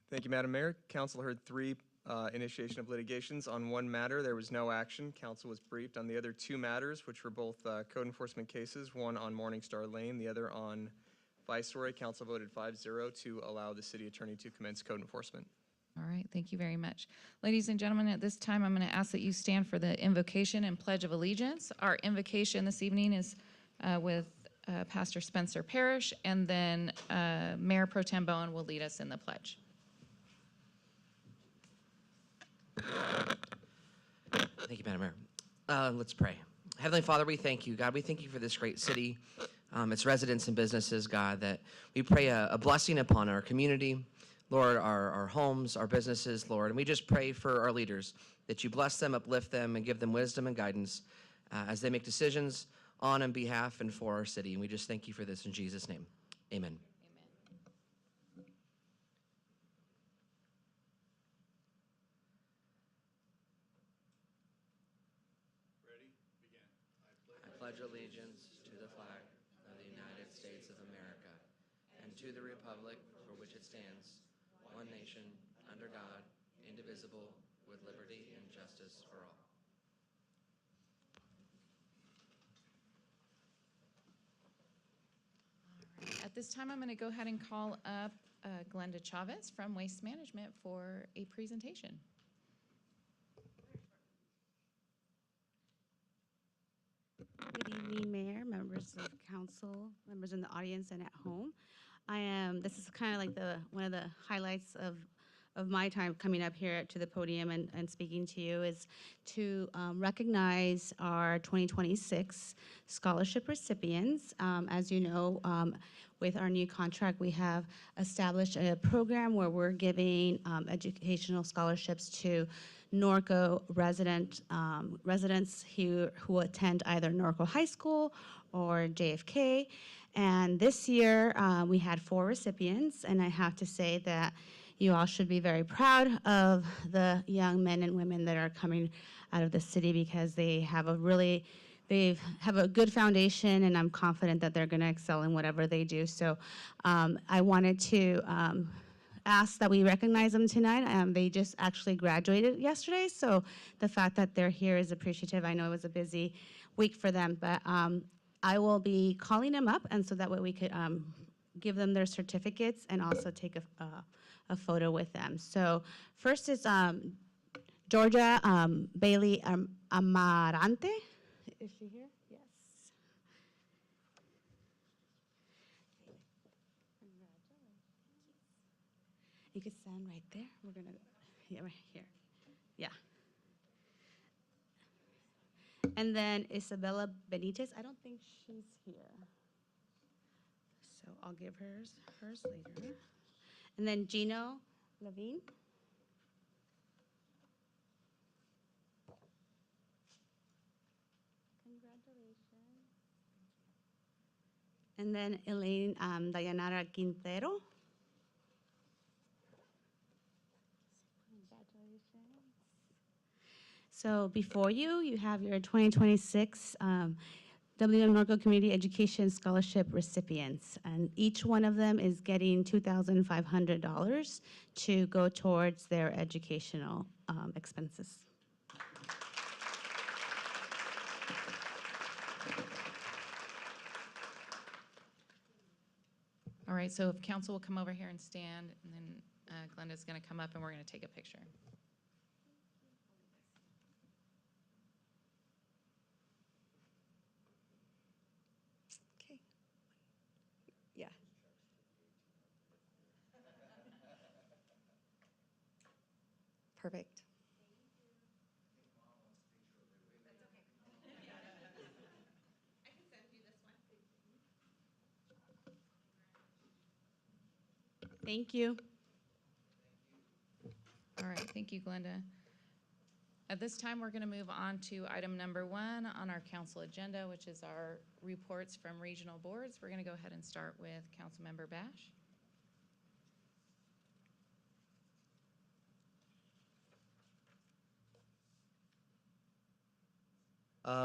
Thank you, Madam Mayor. Council heard three initiation of litigations. On one matter, there was no action. Council was briefed on the other two matters, which were both code enforcement cases, one on Morningstar Lane, the other on Viceroy. Council voted 5-0 to allow the city attorney to commence code enforcement. All right, thank you very much. Ladies and gentlemen, at this time, I'm going to ask that you stand for the invocation and pledge of allegiance. Our invocation this evening is with Pastor Spencer Parrish, and then Mayor Pro Tem Bowen will lead us in the pledge. Thank you, Madam Mayor. Let's pray. Heavenly Father, we thank you. God, we thank you for this great city, its residents and businesses, God, that we pray a blessing upon our community, Lord, our homes, our businesses, Lord. And we just pray for our leaders, that you bless them, uplift them, and give them wisdom and guidance as they make decisions on and behalf and for our city. And we just thank you for this in Jesus' name. Amen. Pledge allegiance to the flag of the United States of America and to the republic for which it stands, one nation, under God, indivisible, with liberty and justice for all. All right. At this time, I'm going to go ahead and call up Glenda Chavez from Waste Management for a presentation. Good evening, Mayor, members of council, members in the audience and at home. This is kind of like one of the highlights of my time coming up here to the podium and speaking to you is to recognize our 2026 scholarship recipients. As you know, with our new contract, we have established a program where we're giving educational scholarships to Norco residents who attend either Norco High School or JFK. And this year, we had 4 recipients, and I have to say that you all should be very proud of the young men and women that are coming out of the city because they have a good foundation, and I'm confident that they're going to excel in whatever they do. So I wanted to ask that we recognize them tonight. They just actually graduated yesterday, so the fact that they're here is appreciative. I know it was a busy week for them, but I will be calling them up, and so that way we could give them their certificates and also take a photo with them. So first is Georgia Bailey Amarante. Is she here? Yes. You can stand right there. We're gonna, yeah, right here. Yeah. And then Isabella Benitez. I don't think she's here, so I'll give hers later. And then Gino Levine. Congratulations. And then Elaine Dayanara Quintero. Congratulations. So before you have your 2026 Norco Community Education Scholarship recipients, and each one of them is getting $2,500 to go towards their educational expenses. All right, so if council will come over here and stand, and then Glenda's going to come up and we're going to take a picture. Okay. Yeah. Perfect. Thank you. All right, thank you, Glenda. At this time, we're going to move on to item number 1 on our council agenda, which is our reports from regional boards. We're going to go ahead and start with Councilmember Bash.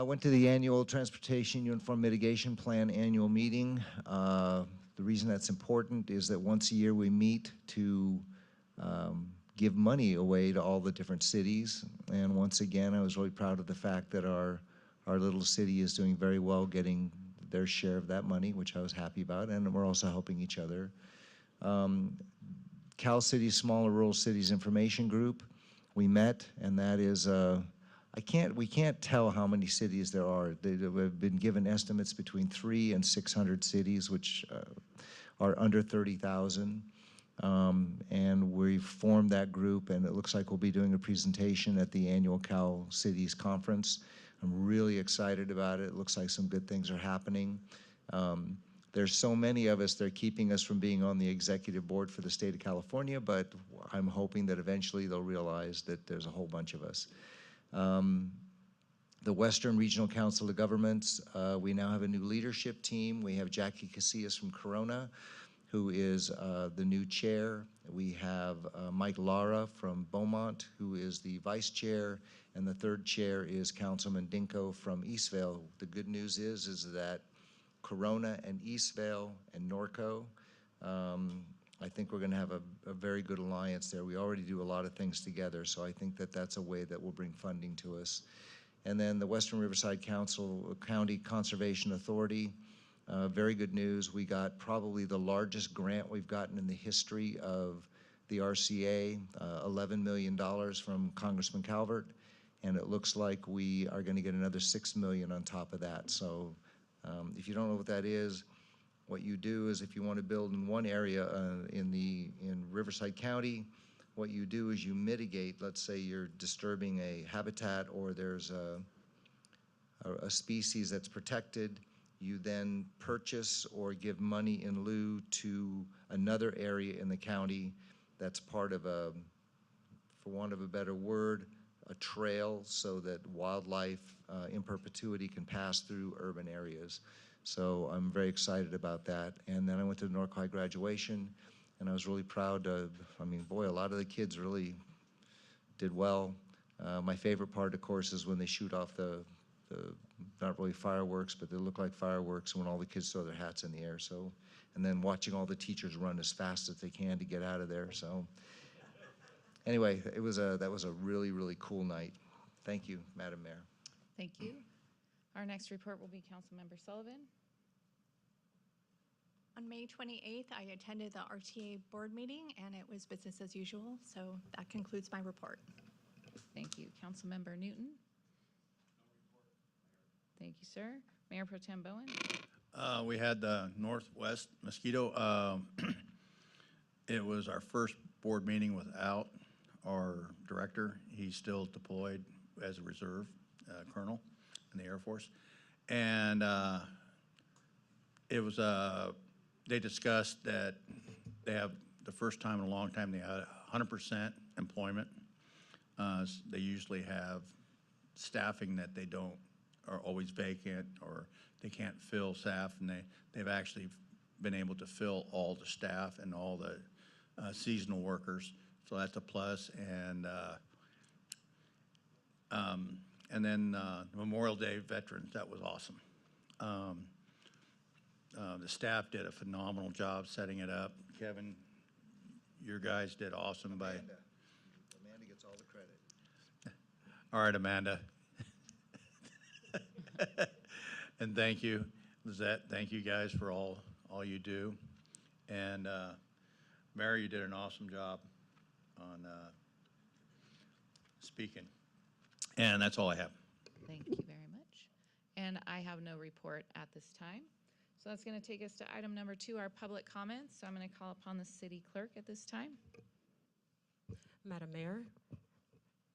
Went to the annual Transportation Uniform Mitigation Plan annual meeting. The reason that's important is that once a year we meet to give money away to all the different cities. And once again, I was really proud of the fact that our little city is doing very well getting their share of that money, which I was happy about, and we're also helping each other. Cal City Smaller Rural Cities Information Group, we met, and that is, we can't tell how many cities there are. They have been given estimates between 300 and 600 cities, which are under 30,000. And we've formed that group, and it looks like we'll be doing a presentation at the annual Cal Cities Conference. I'm really excited about it. It looks like some good things are happening. There's so many of us, they're keeping us from being on the executive board for the state of California, but I'm hoping that eventually they'll realize that there's a whole bunch of us. The Western Regional Council of Governments, we now have a new leadership team. We have Jackie Casillas from Corona, who is the new chair. We have Mike Lara from Beaumont, who is the vice chair, and the third chair is Councilman Dinko from Eastvale. The good news is that Corona and Eastvale and Norco, I think we're going to have a very good alliance there. We already do a lot of things together, so I think that that's a way that will bring funding to us. And then the Western Riverside County Conservation Authority, very good news. We got probably the largest grant we've gotten in the history of the RCA, $11 million from Congressman Calvert, and it looks like we are going to get another $6 million on top of that. So if you don't know what that is, what you do is if you want to build in one area in Riverside County, what you do is you mitigate. Let's say you're disturbing a habitat or there's a species that's protected. You then purchase or give money in lieu to another area in the county that's part of a, for want of a better word, a trail so that wildlife in perpetuity can pass through urban areas. So I'm very excited about that. And then I went to the Norco High graduation, and I was really proud of, I mean, boy, a lot of the kids really did well. My favorite part, of course, is when they shoot off the not really fireworks, but they look like fireworks when all the kids throw their hats in the air. So, and then watching all the teachers run as fast as they can to get out of there. So anyway, that was a really, really cool night. Thank you, Madam Mayor. Thank you. Our next report will be Councilmember Sullivan. On May 28th, I attended the RTA board meeting, and it was business as usual. So that concludes my report. Thank you. Councilmember Newton. Thank you, sir. Mayor Pro Tem Bowen. We had the Northwest Mosquito. It was our first board meeting without our director. He's still deployed as a reserve colonel in the Air Force. And it was, they discussed that they have the first time in a long time they had 100% employment. They usually have staffing that they don't, are always vacant or they can't fill staff, and they've actually been able to fill all the staff and all the seasonal workers. So that's a plus. And then Memorial Day veterans, that was awesome. The staff did a phenomenal job setting it up. Kevin, your guys did awesome. Amanda gets all the credit. All right, Amanda. And thank you, Lizette. Thank you guys for all you do. And Mary, you did an awesome job on speaking. And that's all I have. Thank you very much. And I have no report at this time. So that's going to take us to item number 2, our public comments. So I'm going to call upon the city clerk at this time. Madam Mayor,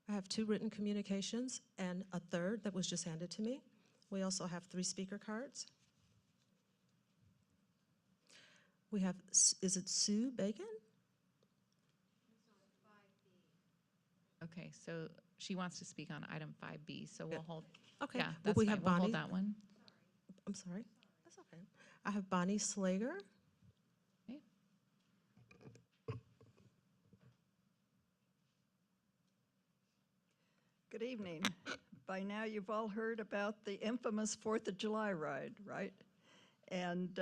I have 2 written communications and a third that was just handed to me. We also have 3 speaker cards. We have, is it Sue Bacon? Okay, so she wants to speak on item 5B, so we'll hold. Okay. Yeah, Well, that's we fine. have We'll hold Bonnie. that one. I'm sorry. That's okay. I have Bonnie Slager. Okay. Good evening. By now, you've all heard about the infamous 4th of July ride, right? And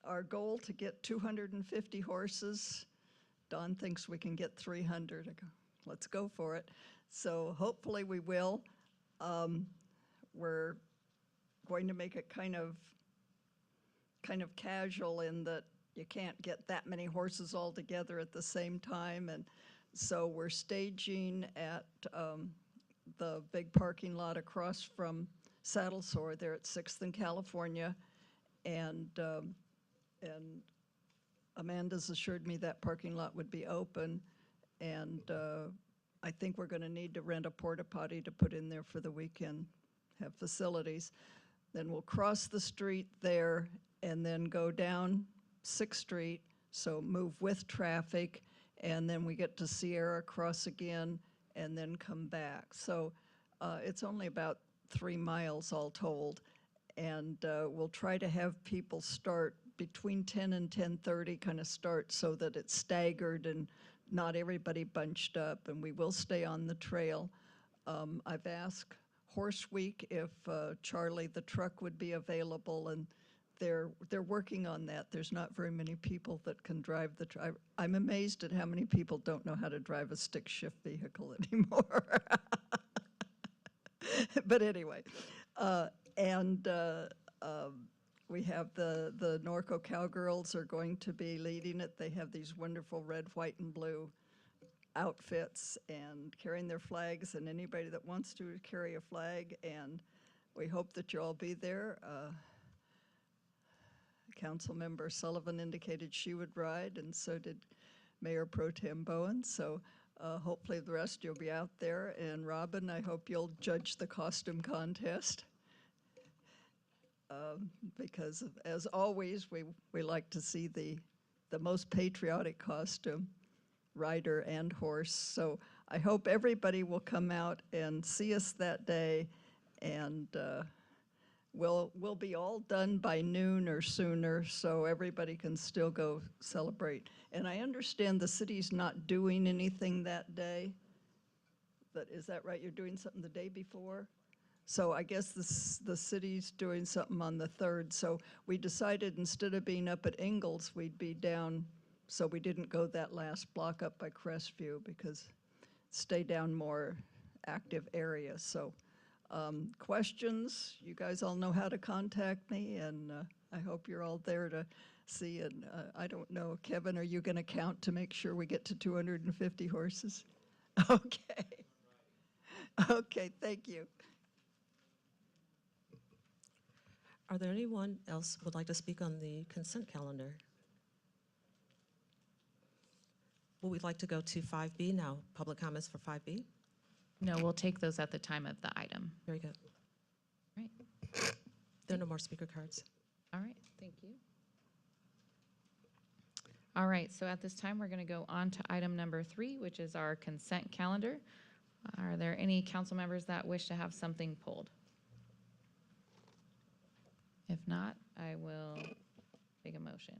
our goal to get 250 horses Don thinks we can get 300. I go, let's go for it. So hopefully we will. We're going to make it kind of casual in that you can't get that many horses all together at the same time. And so we're staging at the big parking lot across from Saddle Sore there at 6th and California. And Amanda's assured me that parking lot would be open. And I think we're going to need to rent a porta potty to put in there for the weekend, have facilities. Then we'll cross the street there and then go down 6th Street, so move with traffic, and then we get to Sierra, cross again, and then come back. So it's only about 3 miles all told, and we'll try to have people start between 10 and 10:30, kind of start so that it's staggered and not everybody bunched up, and we will stay on the trail. I've asked Horse Week if Charlie the truck would be available, and they're working on that. There's not very many people that can drive the truck. I'm amazed at how many people don't know how to drive a stick shift vehicle anymore. But anyway, we have the Norco Cowgirls are going to be leading it. They have these wonderful red, white, and blue outfits and carrying their flags, and anybody that wants to carry a flag, and we hope that you'll all be there. Councilmember Sullivan indicated she would ride, and so did Mayor Pro Tem Bowen, so hopefully the rest you'll be out there. And Robin, I hope you'll judge the costume contest, because as always, we like to see the most patriotic costume, rider and horse. So I hope everybody will come out and see us that day, and we'll be all done by noon or sooner, so everybody can still go celebrate. And I understand the city's not doing anything that day. Is that right? You're doing something the day before? So I guess the city's doing something on the 3rd. So we decided instead of being up at Ingalls, we'd be down, so we didn't go that last block up by Crestview, because stay down more active areas. So questions, you guys all know how to contact me, and I hope you're all there to see. And I don't know, Kevin, are you going to count to make sure we get to 250 horses? Okay. Okay, thank you. Are there anyone else who would like to speak on the consent calendar? Well, we'd like to go to 5B now. Public comments for 5B? No, we'll take those at the time of the item. Very good. Right. There are no more speaker cards. All right, thank you. All right, so at this time, we're going to go on to item number 3, which is our consent calendar. Are there any council members that wish to have something pulled? If not, I will take a motion.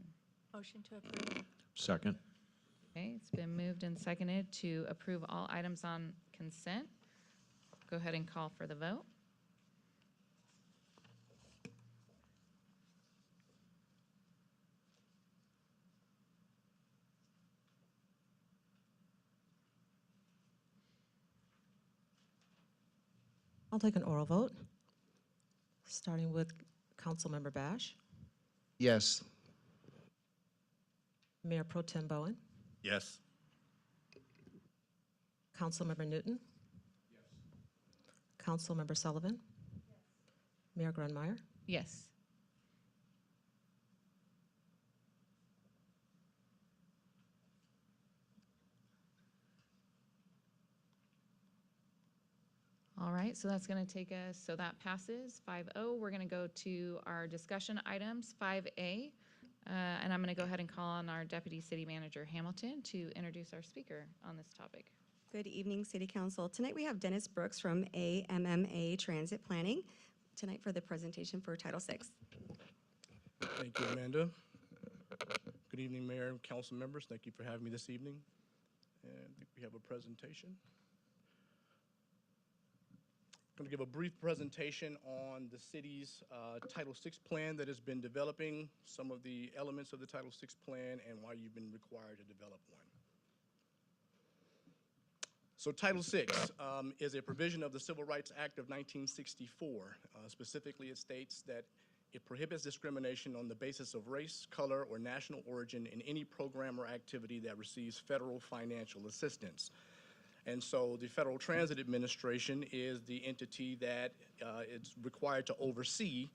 Motion to approve. Second. Okay, it's been moved and seconded to approve all items on consent. Go ahead and call for the vote. I'll take an oral vote, starting with Councilmember Bash, Yes. Mayor Pro Tem Bowen, Yes. Councilmember Newton. Yes. Councilmember Sullivan. Yes. Mayor Grunmeyer. Yes. All right, so that's going to take us, so that passes 5-0. We're going to go to our discussion items, 5A. And I'm going to go ahead and call on our Deputy City Manager Hamilton to introduce our speaker on this topic. Good evening, City Council. Tonight we have Dennis Brooks from AMMA Transit Planning tonight for the presentation for Title VI. Thank you, Amanda. Good evening, Mayor and Council members. Thank you for having me this evening. And I think we have a presentation. I'm going to give a brief presentation on the city's Title VI plan that has been developing, some of the elements of the Title VI plan, and why you've been required to develop one. So Title VI is a provision of the Civil Rights Act of 1964. Specifically, it states that it prohibits discrimination on the basis of race, color, or national origin in any program or activity that receives federal financial assistance. And so the Federal Transit Administration is the entity that is required to oversee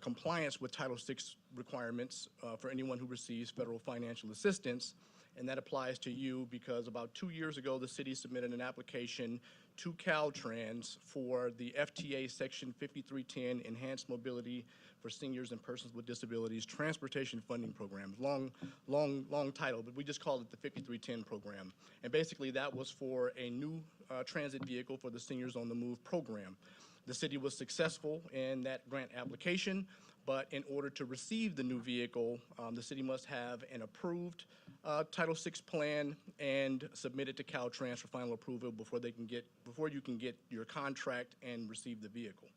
compliance with Title VI requirements for anyone who receives federal financial assistance. And that applies to you because about 2 years ago, the city submitted an application to Caltrans for the FTA Section 5310 Enhanced Mobility for Seniors and Persons with Disabilities Transportation Funding Program. Long title, but we just called it the 5310 program. And basically that was for a new transit vehicle for the Seniors on the Move program. The city was successful in that grant application, but in order to receive the new vehicle, the city must have an approved Title VI plan and submit it to Caltrans for final approval before you can get your contract and receive the vehicle.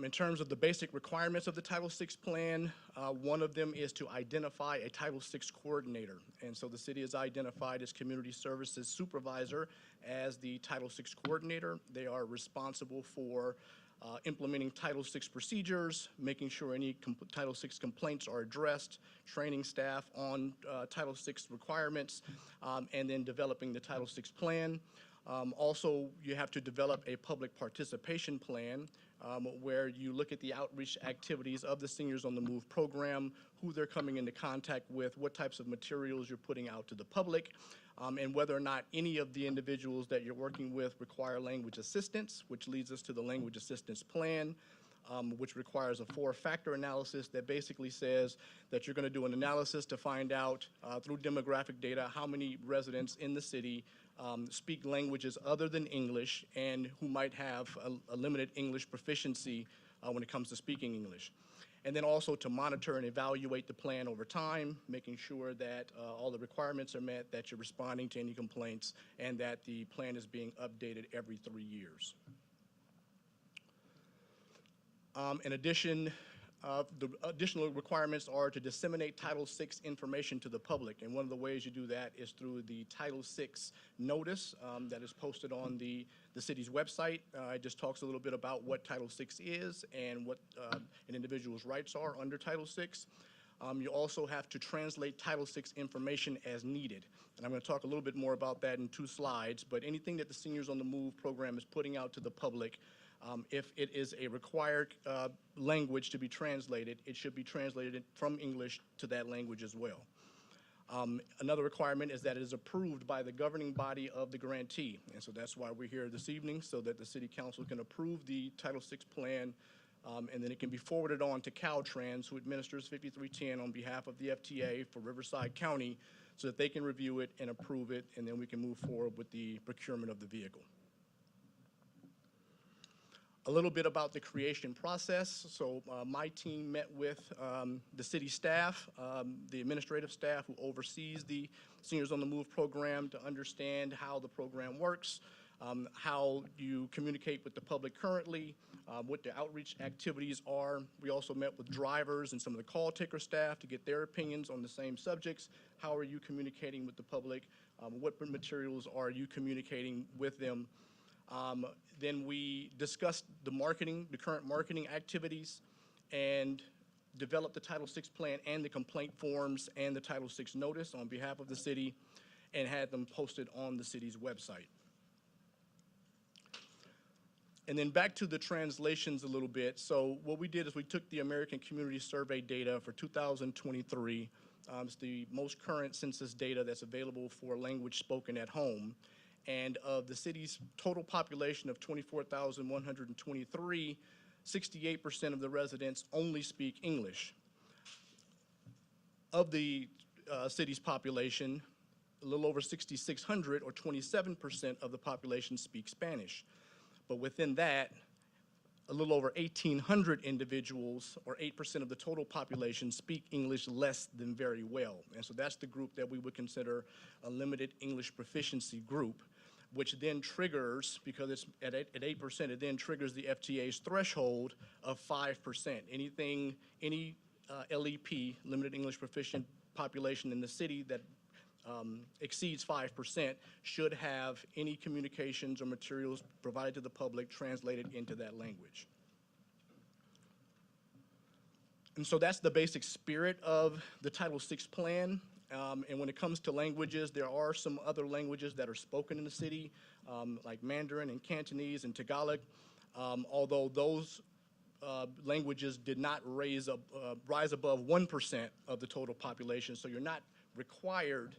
In terms of the basic requirements of the Title VI plan, one of them is to identify a Title VI coordinator. And so the city has identified its community services supervisor as the Title VI coordinator. They are responsible for implementing Title VI procedures, making sure any Title VI complaints are addressed, training staff on Title VI requirements, and then developing the Title VI plan. Also, you have to develop a public participation plan where you look at the outreach activities of the Seniors on the Move program, who they're coming into contact with, what types of materials you're putting out to the public, and whether or not any of the individuals that you're working with require language assistance, which leads us to the language assistance plan, which requires a 4-factor analysis that basically says that you're going to do an analysis to find out through demographic data how many residents in the city speak languages other than English and who might have a limited English proficiency when it comes to speaking English. And then also to monitor and evaluate the plan over time, making sure that all the requirements are met, that you're responding to any complaints, and that the plan is being updated every 3 years. In addition, the additional requirements are to disseminate Title VI information to the public, and one of the ways you do that is through the Title VI notice that is posted on the city's website. It just talks a little bit about what Title VI is and what an individual's rights are under Title VI. You also have to translate Title VI information as needed, and I'm going to talk a little bit more about that in 2 slides, but anything that the Seniors on the Move program is putting out to the public, if it is a required language to be translated, it should be translated from English to that language as well. Another requirement is that it is approved by the governing body of the grantee, and so that's why we're here this evening, so that the City Council can approve the Title VI plan, and then it can be forwarded on to Caltrans, who administers 5310 on behalf of the FTA for Riverside County, so that they can review it and approve it, and then we can move forward with the procurement of the vehicle. A little bit about the creation process. So my team met with the city staff, the administrative staff who oversees the Seniors on the Move program, to understand how the program works, how you communicate with the public currently, what the outreach activities are. We also met with drivers and some of the call taker staff to get their opinions on the same subjects. How are you communicating with the public? What materials are you communicating with them? Then we discussed the current marketing activities, and developed the Title VI plan and the complaint forms and the Title VI notice on behalf of the city, and had them posted on the city's website. And then back to the translations a little bit. So what we did is we took the American Community Survey data for 2023. It's the most current census data that's available for language spoken at home. And of the city's total population of 24,123, 68% of the residents only speak English. Of the city's population, a little over 6,600, or 27% of the population, speak Spanish. But within that, a little over 1,800 individuals, or 8% of the total population, speak English less than very well. And so that's the group that we would consider a limited English proficiency group, which then triggers, because it's at 8%, it then triggers the FTA's threshold of 5%. Any LEP, limited English proficient population in the city that exceeds 5% should have any communications or materials provided to the public translated into that language. And so that's the basic spirit of the Title VI plan. And when it comes to languages, there are some other languages that are spoken in the city, like Mandarin and Cantonese and Tagalog, although those languages did not rise above 1% of the total population, so you're not required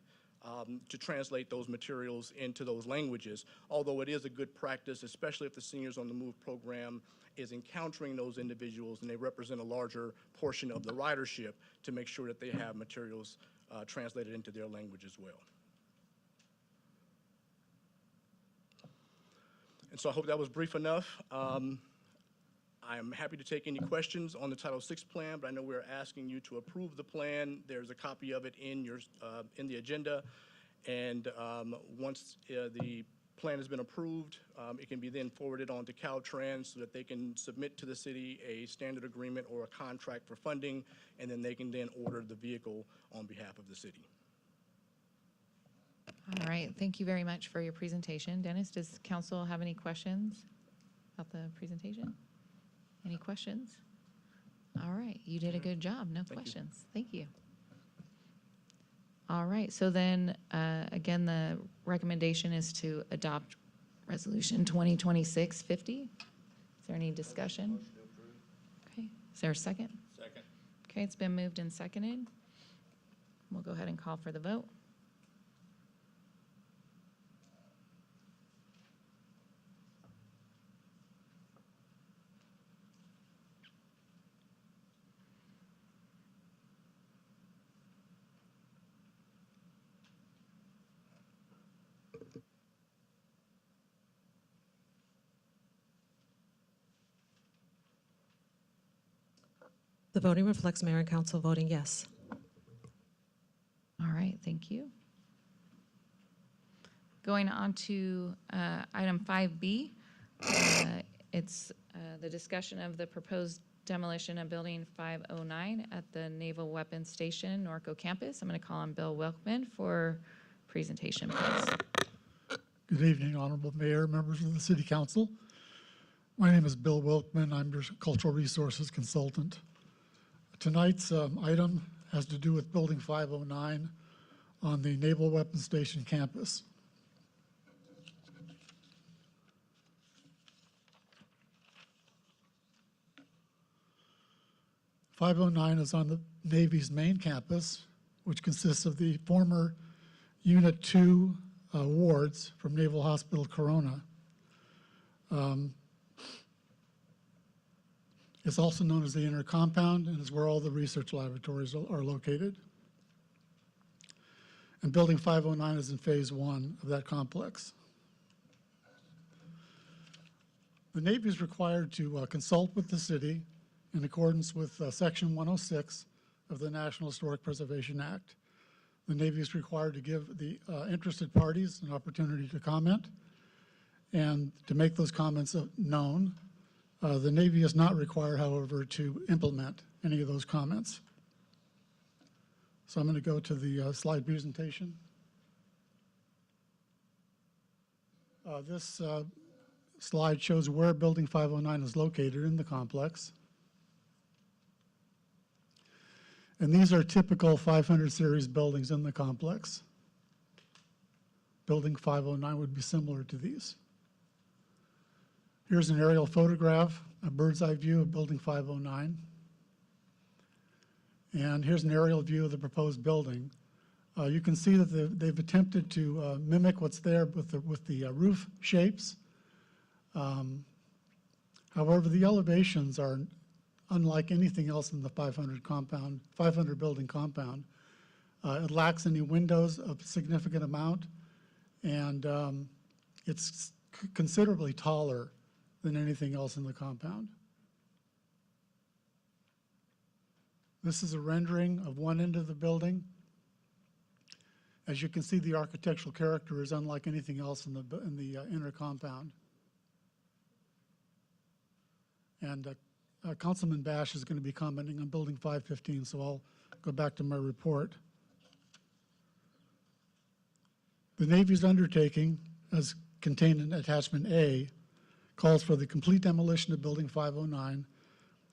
to translate those materials into those languages, although it is a good practice, especially if the Seniors on the Move program is encountering those individuals and they represent a larger portion of the ridership, to make sure that they have materials translated into their language as well. And so I hope that was brief enough. I'm happy to take any questions on the Title VI plan, but I know we're asking you to approve the plan. There's a copy of it in your in the agenda, and once the plan has been approved, it can be then forwarded on to Caltrans so that they can submit to the city a standard agreement or a contract for funding, and then they can then order the vehicle on behalf of the city. All right, thank you very much for your presentation. Dennis, does council have any questions about the presentation? Any questions? All right, you did a good job. No questions. Thank you. All right, so then, again, the recommendation is to adopt Resolution 2026-50. Is there any discussion? Okay, is there a second? Second. Okay, it's been moved and seconded. We'll go ahead and call for the vote. The voting reflects mayor and council voting yes. All right, thank you. Going on to item 5B, it's the discussion of the proposed demolition of Building 509 at the Naval Weapons Station, Norco campus. I'm going to call on Bill Wilkman for presentation, please. Good evening, Honorable Mayor, members of the City Council. My name is Bill Wilkman. I'm your Cultural Resources Consultant. Tonight's item has to do with Building 509 on the Naval Weapons Station campus. .509 is on the Navy's main campus, which consists of the former Unit 2 wards from Naval Hospital Corona. It's also known as the inner compound, and is where all the research laboratories are located. And Building 509 is in phase 1 of that complex. The Navy is required to consult with the city in accordance with Section 106 of the National Historic Preservation Act. The Navy is required to give the interested parties an opportunity to comment and to make those comments known. The Navy is not required, however, to implement any of those comments. So I'm going to go to the slide presentation. This slide shows where Building 509 is located in the complex. And these are typical 500 series buildings in the complex. Building 509 would be similar to these. Here's an aerial photograph, a bird's eye view of Building 509. And here's an aerial view of the proposed building. You can see that they've attempted to mimic what's there with the roof shapes. However, the elevations are unlike anything else in the 500 building compound. It lacks any windows of significant amount, and it's considerably taller than anything else in the compound. This is a rendering of one end of the building. As you can see, the architectural character is unlike anything else in the inner compound. And Councilman Bash is going to be commenting on Building 515, so I'll go back to my report. The Navy's undertaking, as contained in Attachment A, calls for the complete demolition of Building 509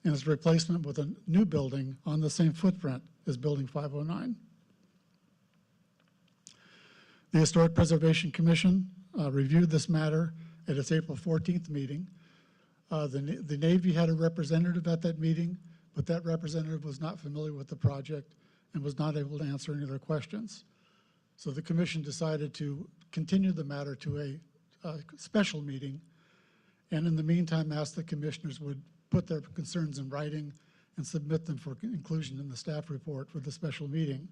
and its replacement with a new building on the same footprint as Building 509. The Historic Preservation Commission reviewed this matter at its April 14th meeting. The Navy had a representative at that meeting, but that representative was not familiar with the project and was not able to answer any of their questions. So the commission decided to continue the matter to a special meeting, and in the meantime asked the commissioners would put their concerns in writing and submit them for inclusion in the staff report for the special meeting.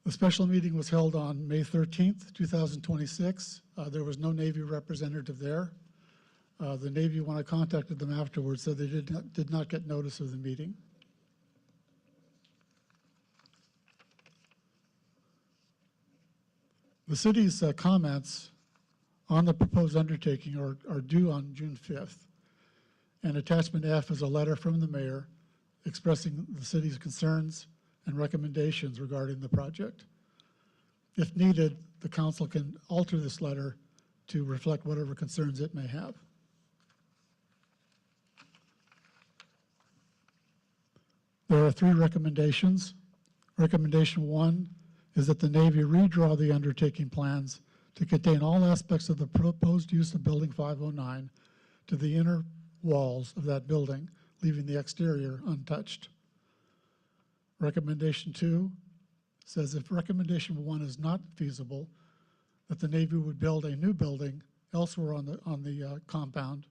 The special meeting was held on May 13th, 2026. There was no Navy representative there. The Navy, when I contacted them afterwards, said they did not get notice of the meeting. The city's comments on the proposed undertaking are due on June 5th. And attachment F is a letter from the mayor expressing the city's concerns and recommendations regarding the project. If needed, the council can alter this letter to reflect whatever concerns it may have. There are 3 recommendations. Recommendation 1 is that the Navy redraw the undertaking plans to contain all aspects of the proposed use of Building 509 to the inner walls of that building, leaving the exterior untouched. Recommendation 2 says if recommendation 1 is not feasible, that the Navy would build a new building elsewhere on the compound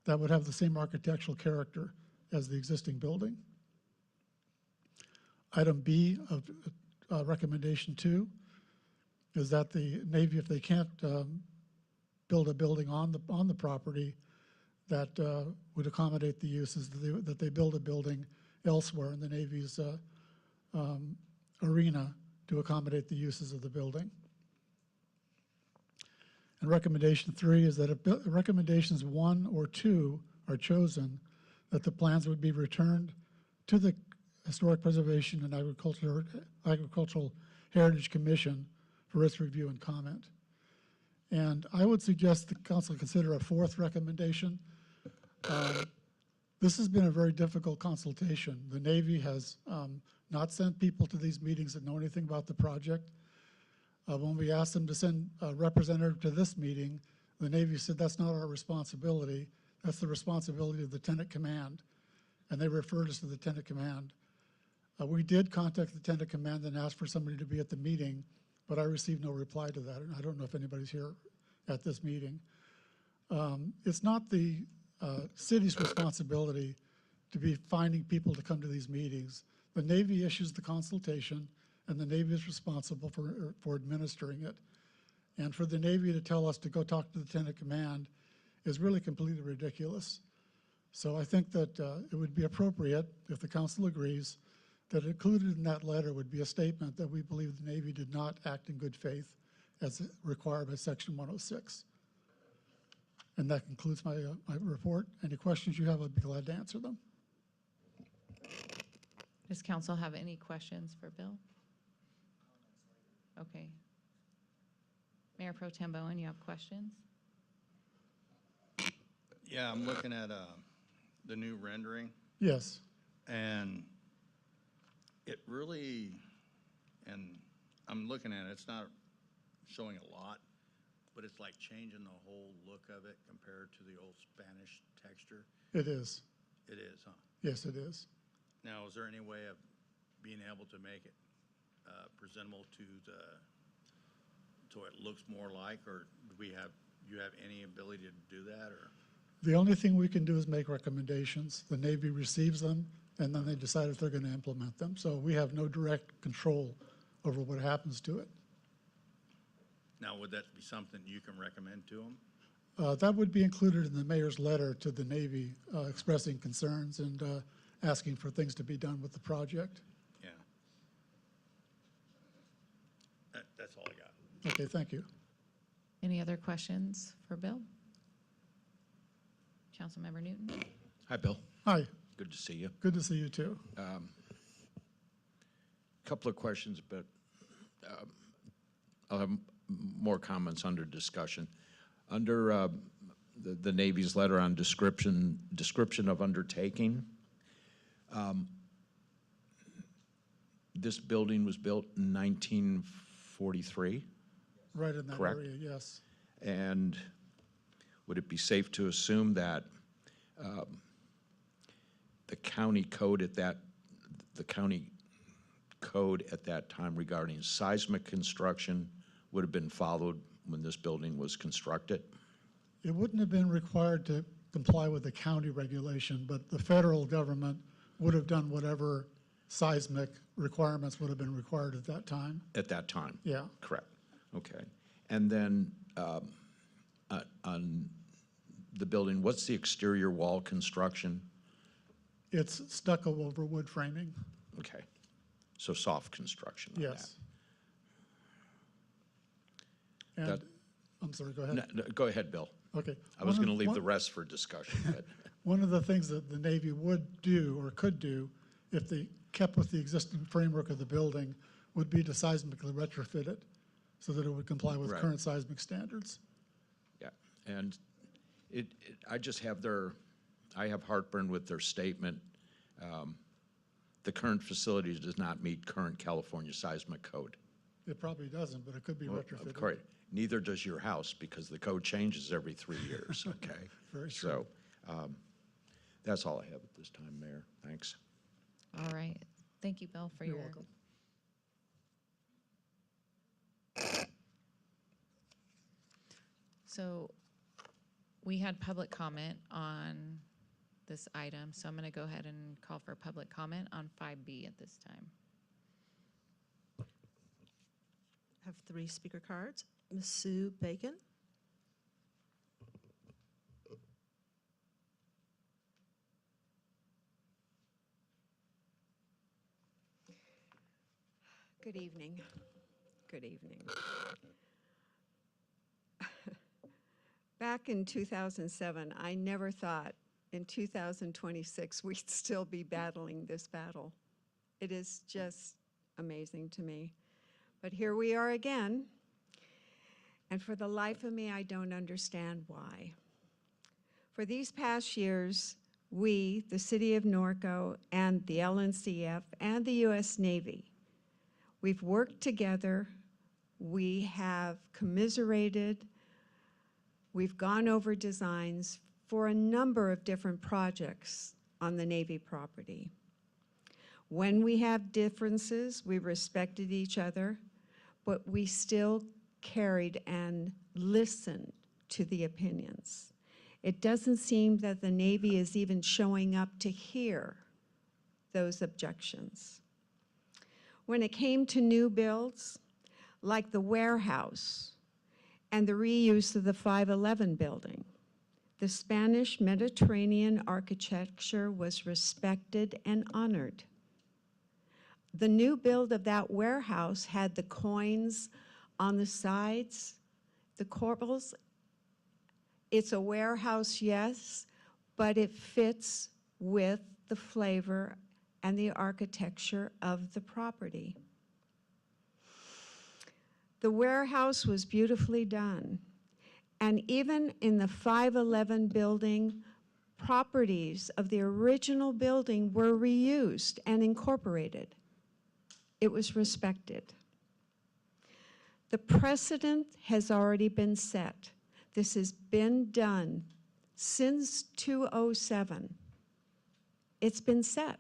that would have the same architectural character as the existing building. Item B of recommendation 2 is that the Navy, if they can't build a building on the property that would accommodate the uses, that they build a building elsewhere in the Navy's arena to accommodate the uses of the building. And recommendation 3 is that if recommendations 1 or 2 are chosen, that the plans would be returned to the Historic Preservation and Agricultural Heritage Commission for its review and comment. And I would suggest the council consider a 4th recommendation. This has been a very difficult consultation. The Navy has not sent people to these meetings that know anything about the project. When we asked them to send a representative to this meeting, the Navy said that's not our responsibility. That's the responsibility of the Lieutenant Command. And they referred us to the Lieutenant Command. We did contact the Lieutenant Command and ask for somebody to be at the meeting, but I received no reply to that. And I don't know if anybody's here at this meeting. It's not the city's responsibility to be finding people to come to these meetings. The Navy issues the consultation, and the Navy is responsible for administering it. And for the Navy to tell us to go talk to the Lieutenant Command is really completely ridiculous. So I think that it would be appropriate, if the council agrees, that included in that letter would be a statement that we believe the Navy did not act in good faith as required by Section 106. And that concludes my report. Any questions you have, I'd be glad to answer them. Does council have any questions for Bill? Okay. Mayor Pro Tem Bowen, you have questions? Yeah, I'm looking at the new rendering, Yes. and it really, and I'm looking at it, it's not showing a lot, but it's like changing the whole look of it compared to the old Spanish texture. It is. It is, huh? Yes, it is. Now, is there any way of being able to make it presentable to so it looks more like, or do you have any ability to do that, or? The only thing we can do is make recommendations. The Navy receives them, and then they decide if they're going to implement them. So we have no direct control over what happens to it. Now, would that be something you can recommend to them? That would be included in the mayor's letter to the Navy expressing concerns and asking for things to be done with the project. Yeah. That's all I got. Okay, thank you. Any other questions for Bill? Councilmember Newton? Hi, Bill. Hi, Good to see you. good to see you too. Couple of questions, but I'll have more comments under discussion. Under the Navy's letter on description of undertaking, this building was built in 1943, Right in that correct? area, yes. And would it be safe to assume that the county code at that time regarding seismic construction would have been followed when this building was constructed? It wouldn't have been required to comply with the county regulation, but the federal government would have done whatever seismic requirements would have been required at that time. At that time? Yeah. Correct. Okay. And then on the building, what's the exterior wall construction? It's stucco over wood framing. Okay. So soft construction on Yes. that. And, That- I'm sorry, go ahead. No, go ahead, Bill. Okay. I was One going to of- leave one- the rest for discussion, but One of the things that the Navy would do or could do if they kept with the existing framework of the building would be to seismically retrofit it so that it would comply with Right. current seismic standards. yeah. And I just have I have heartburn with their statement. The current facility does not meet current California seismic code. It probably doesn't, but it could be Well, retrofitted. of course, neither does your house because the code changes every 3 years, okay? Very true. So that's all I have at this time, Mayor. Thanks. All right. Thank you, Bill, for You're your. welcome. So we had public comment on this item, so I'm going to go ahead and call for public comment on 5B at this time. I have 3 speaker cards. Ms. Sue Bacon. Good evening. Good evening. Back in 2007, I never thought in 2026 we'd still be battling this battle. It is just amazing to me. But here we are again, and for the life of me, I don't understand why. For these past years, we, the City of Norco, and the LNCF, and the U.S. Navy, we've worked together, we have commiserated, we've gone over designs for a number of different projects on the Navy property. When we have differences, we respected each other, but we still carried and listened to the opinions. It doesn't seem that the Navy is even showing up to hear those objections. When it came to new builds, like the warehouse and the reuse of the 511 building, the Spanish Mediterranean architecture was respected and honored. The new build of that warehouse had the coins on the sides, the corbels. It's a warehouse, yes, but it fits with the flavor and the architecture of the property. The warehouse was beautifully done. And even in the 511 building, properties of the original building were reused and incorporated. It was respected. The precedent has already been set. This has been done since 2007. It's been set.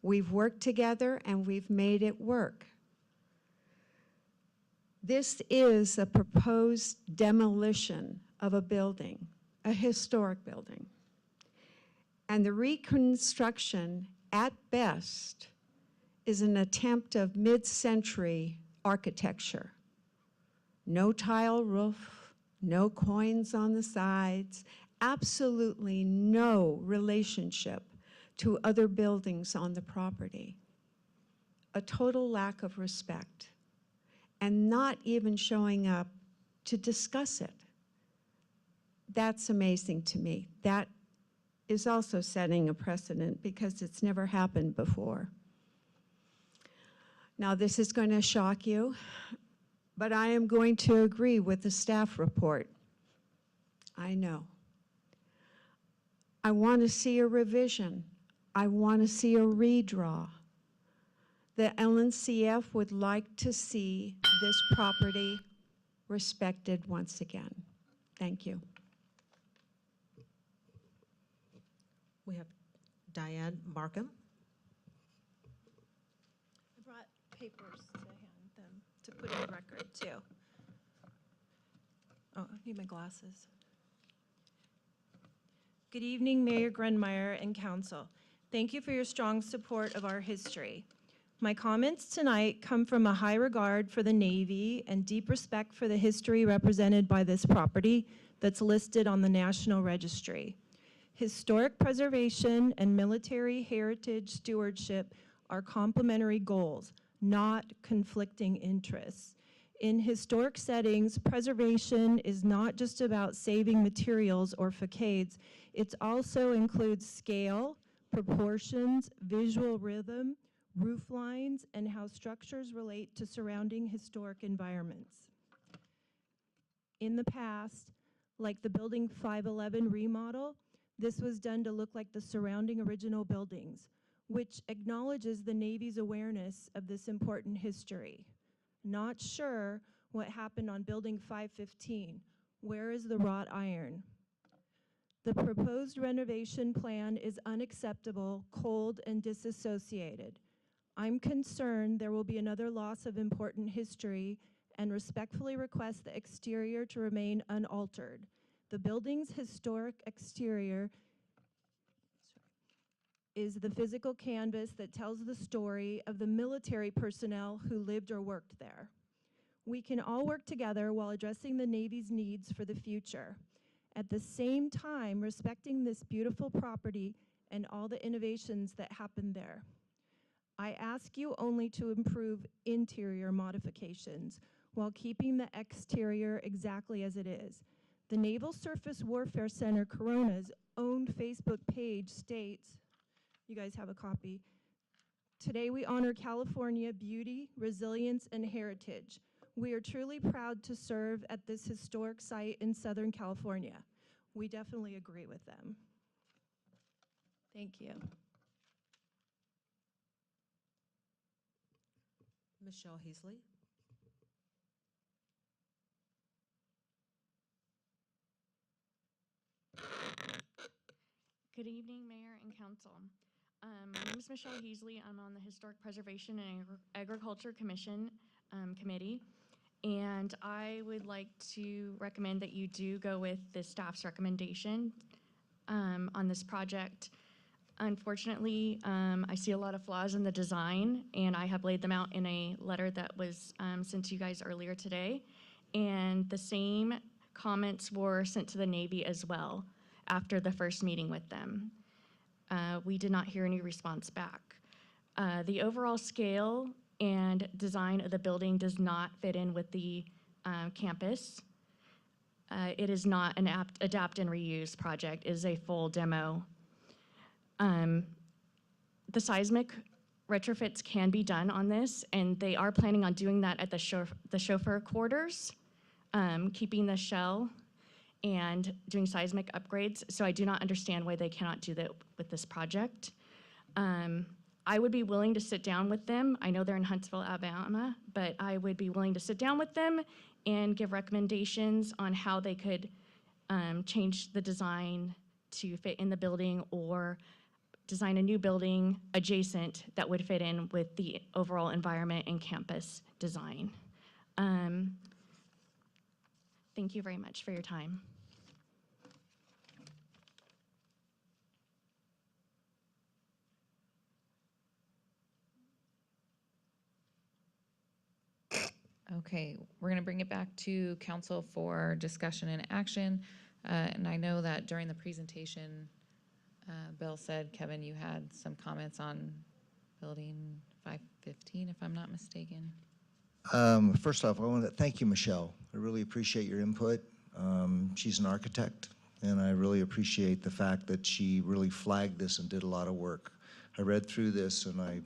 We've worked together and we've made it work. This is a proposed demolition of a building, a historic building. And the reconstruction, at best, is an attempt of mid-century architecture. No tile roof, no coins on the sides, absolutely no relationship to other buildings on the property. A total lack of respect, and not even showing up to discuss it. That's amazing to me. That is also setting a precedent because it's never happened before. Now, this is going to shock you. but I am going to agree with the staff report. I know. I want to see a revision. I want to see a redraw. The LNCF would like to see this property respected once again. Thank you. We have Diane Markham. I brought papers to hand them, to put in the record, too. Oh, I need my glasses. Good evening, Mayor Grunmeyer and Council. Thank you for your strong support of our history. My comments tonight come from a high regard for the Navy and deep respect for the history represented by this property that's listed on the National Registry. Historic preservation and military heritage stewardship are complementary goals, not conflicting interests. In historic settings, preservation is not just about saving materials or facades, it also includes scale, proportions, visual rhythm, roof lines, and how structures relate to surrounding historic environments. In the past, like the Building 511 remodel, this was done to look like the surrounding original buildings, which acknowledges the Navy's awareness of this important history. Not sure what happened on Building 515. Where is the wrought iron? The proposed renovation plan is unacceptable, cold, and disassociated. I'm concerned there will be another loss of important history and respectfully request the exterior to remain unaltered. The building's historic exterior is the physical canvas that tells the story of the military personnel who lived or worked there. We can all work together while addressing the Navy's needs for the future. At the same time, respecting this beautiful property and all the innovations that happened there. I ask you only to improve interior modifications while keeping the exterior exactly as it is. The Naval Surface Warfare Center Corona's own Facebook page states, you guys have a copy, "Today we honor California beauty, resilience, and heritage. We are truly proud to serve at this historic site in Southern California." We definitely agree with them. Thank you. Michelle Heasley. Good evening, Mayor and Council. My name is Michelle Heasley. I'm on the Historic Preservation and Agriculture Commission Committee, and I would like to recommend that you do go with the staff's recommendation on this project. Unfortunately, I see a lot of flaws in the design, and I have laid them out in a letter that was sent to you guys earlier today, and the same comments were sent to the Navy as well after the first meeting with them. We did not hear any response back. The overall scale and design of the building does not fit in with the campus. It is not an adapt and reuse project. It is a full demo. The seismic retrofits can be done on this, and they are planning on doing that at the chauffeur quarters, keeping the shell and doing seismic upgrades. So I do not understand why they cannot do that with this project. I would be willing to sit down with them. I know they're in Huntsville, Alabama, but I would be willing to sit down with them and give recommendations on how they could change the design to fit in the building or design a new building adjacent that would fit in with the overall environment and campus design. Thank you very much for your time. Okay, we're going to bring it back to council for discussion and action. And I know that during the presentation, Bill said, Kevin, you had some comments on building 515, if I'm not mistaken. First off, I want to thank you, Michelle. I really appreciate your input. She's an architect, and I really appreciate the fact that she really flagged this and did a lot of work. I read through this, and I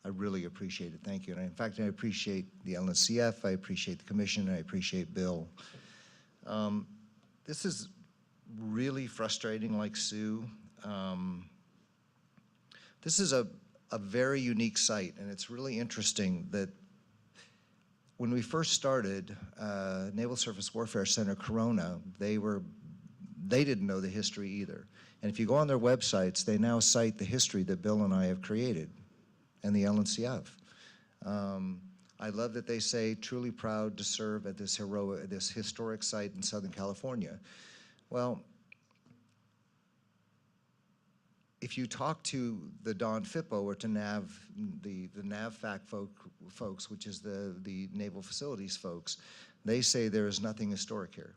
I really appreciate it. Thank you. And in fact, I appreciate the LNCF, I appreciate the commission, I appreciate Bill. This is really frustrating, like Sue. This is a very unique site, and it's really interesting that when we first started Naval Surface Warfare Center Corona, they didn't know the history either. And if you go on their websites, they now cite the history that Bill and I have created and the LNCF. I love that they say, truly proud to serve at this historic site in Southern California. Well, if you talk to the Don Fippo or to NAV, the NAVFAC folks, which is the Naval Facilities folks, they say there is nothing historic here.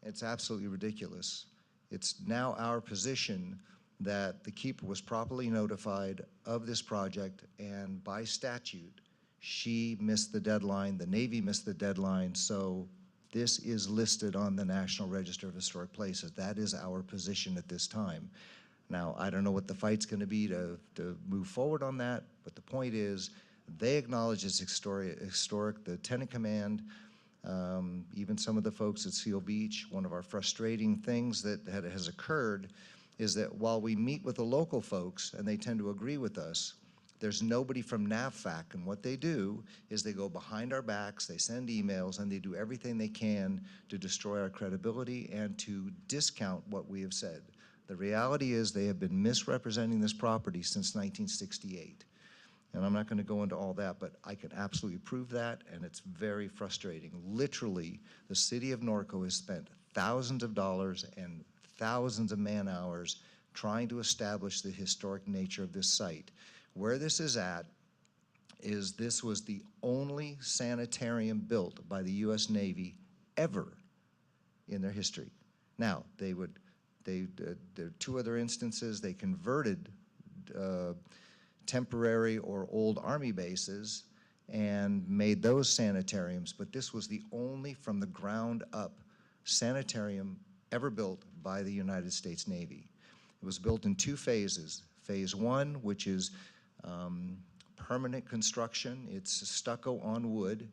It's absolutely ridiculous. It's now our position that the keeper was properly notified of this project, and by statute, she missed the deadline, the Navy missed the deadline, so this is listed on the National Register of Historic Places. That is our position at this time. Now, I don't know what the fight's going to be to move forward on that, but the point is, they acknowledge it's historic. The Tenant Command, even some of the folks at Seal Beach, one of our frustrating things that has occurred is that while we meet with the local folks, and they tend to agree with us, there's nobody from NAVFAC, and what they do is they go behind our backs, they send emails, and they do everything they can to destroy our credibility and to discount what we have said. The reality is they have been misrepresenting this property since 1968. And I'm not going to go into all that, but I can absolutely prove that, and it's very frustrating. Literally, the city of Norco has spent thousands of dollars and thousands of man-hours trying to establish the historic nature of this site. Where this is at is this was the only sanitarium built by the U.S. Navy ever in their history. Now, there are two other instances. They converted temporary or old Army bases and made those sanitariums, but this was the only from the ground up sanitarium ever built by the United States Navy. It was built in two phases. Phase one, which is permanent construction, it's stucco on wood,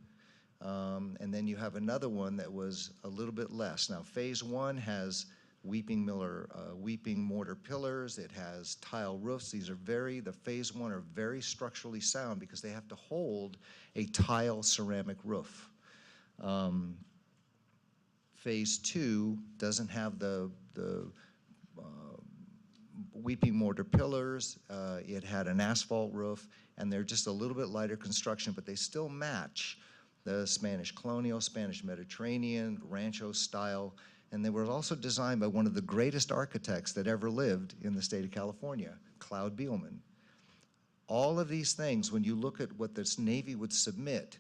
and then you have another one that was a little bit less. Now, phase one has weeping mortar pillars, it has tile roofs. These are the phase one are very structurally sound because they have to hold a tile ceramic roof. Phase two doesn't have the weeping mortar pillars. It had an asphalt roof, and they're just a little bit lighter construction, but they still match the Spanish colonial, Spanish Mediterranean, rancho style, and they were also designed by one of the greatest architects that ever lived in the state of California, Cloud Beelman. All of these things, when you look at what this Navy would submit,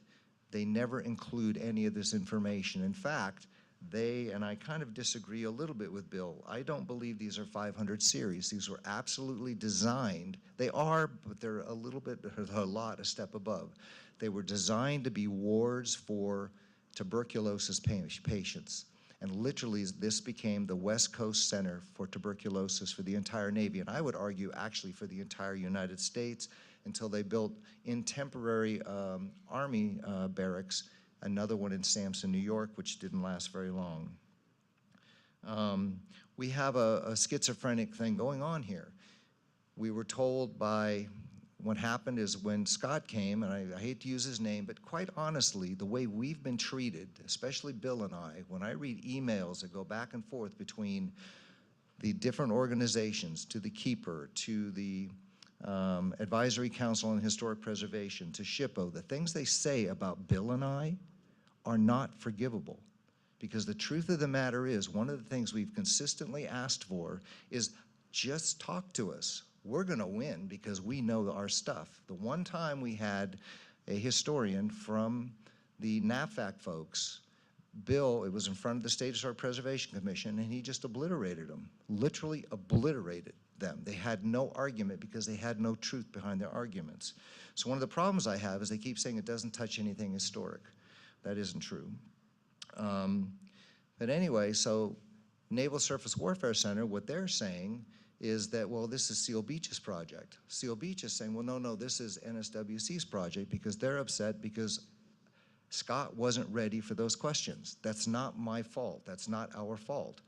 they never include any of this information. In fact, and I kind of disagree a little bit with Bill, I don't believe these are 500 series. These were absolutely designed. They are, but they're a step above. They were designed to be wards for tuberculosis patients. And literally, this became the West Coast Center for Tuberculosis for the entire Navy, and I would argue actually for the entire United States, until they built in temporary Army barracks, another one in Sampson, New York, which didn't last very long. We have a schizophrenic thing going on here. We were told what happened is when Scott came, and I hate to use his name, but quite honestly, the way we've been treated, especially Bill and I, when I read emails that go back and forth between the different organizations, to the Keeper, to the Advisory Council on Historic Preservation, to SHPO, the things they say about Bill and I are not forgivable. Because the truth of the matter is, one of the things we've consistently asked for is just talk to us. We're going to win because we know our stuff. The one time we had a historian from the NAVFAC folks, Bill, it was in front of the State Historic Preservation Commission, and he just obliterated them, literally obliterated them. They had no argument because they had no truth behind their arguments. So one of the problems I have is they keep saying it doesn't touch anything historic. That isn't true. But anyway, so Naval Surface Warfare Center, what they're saying is that, well, this is Seal Beach's project. Seal Beach is saying, well, no, this is NSWC's project because they're upset because Scott wasn't ready for those questions. That's not my fault. That's not our fault.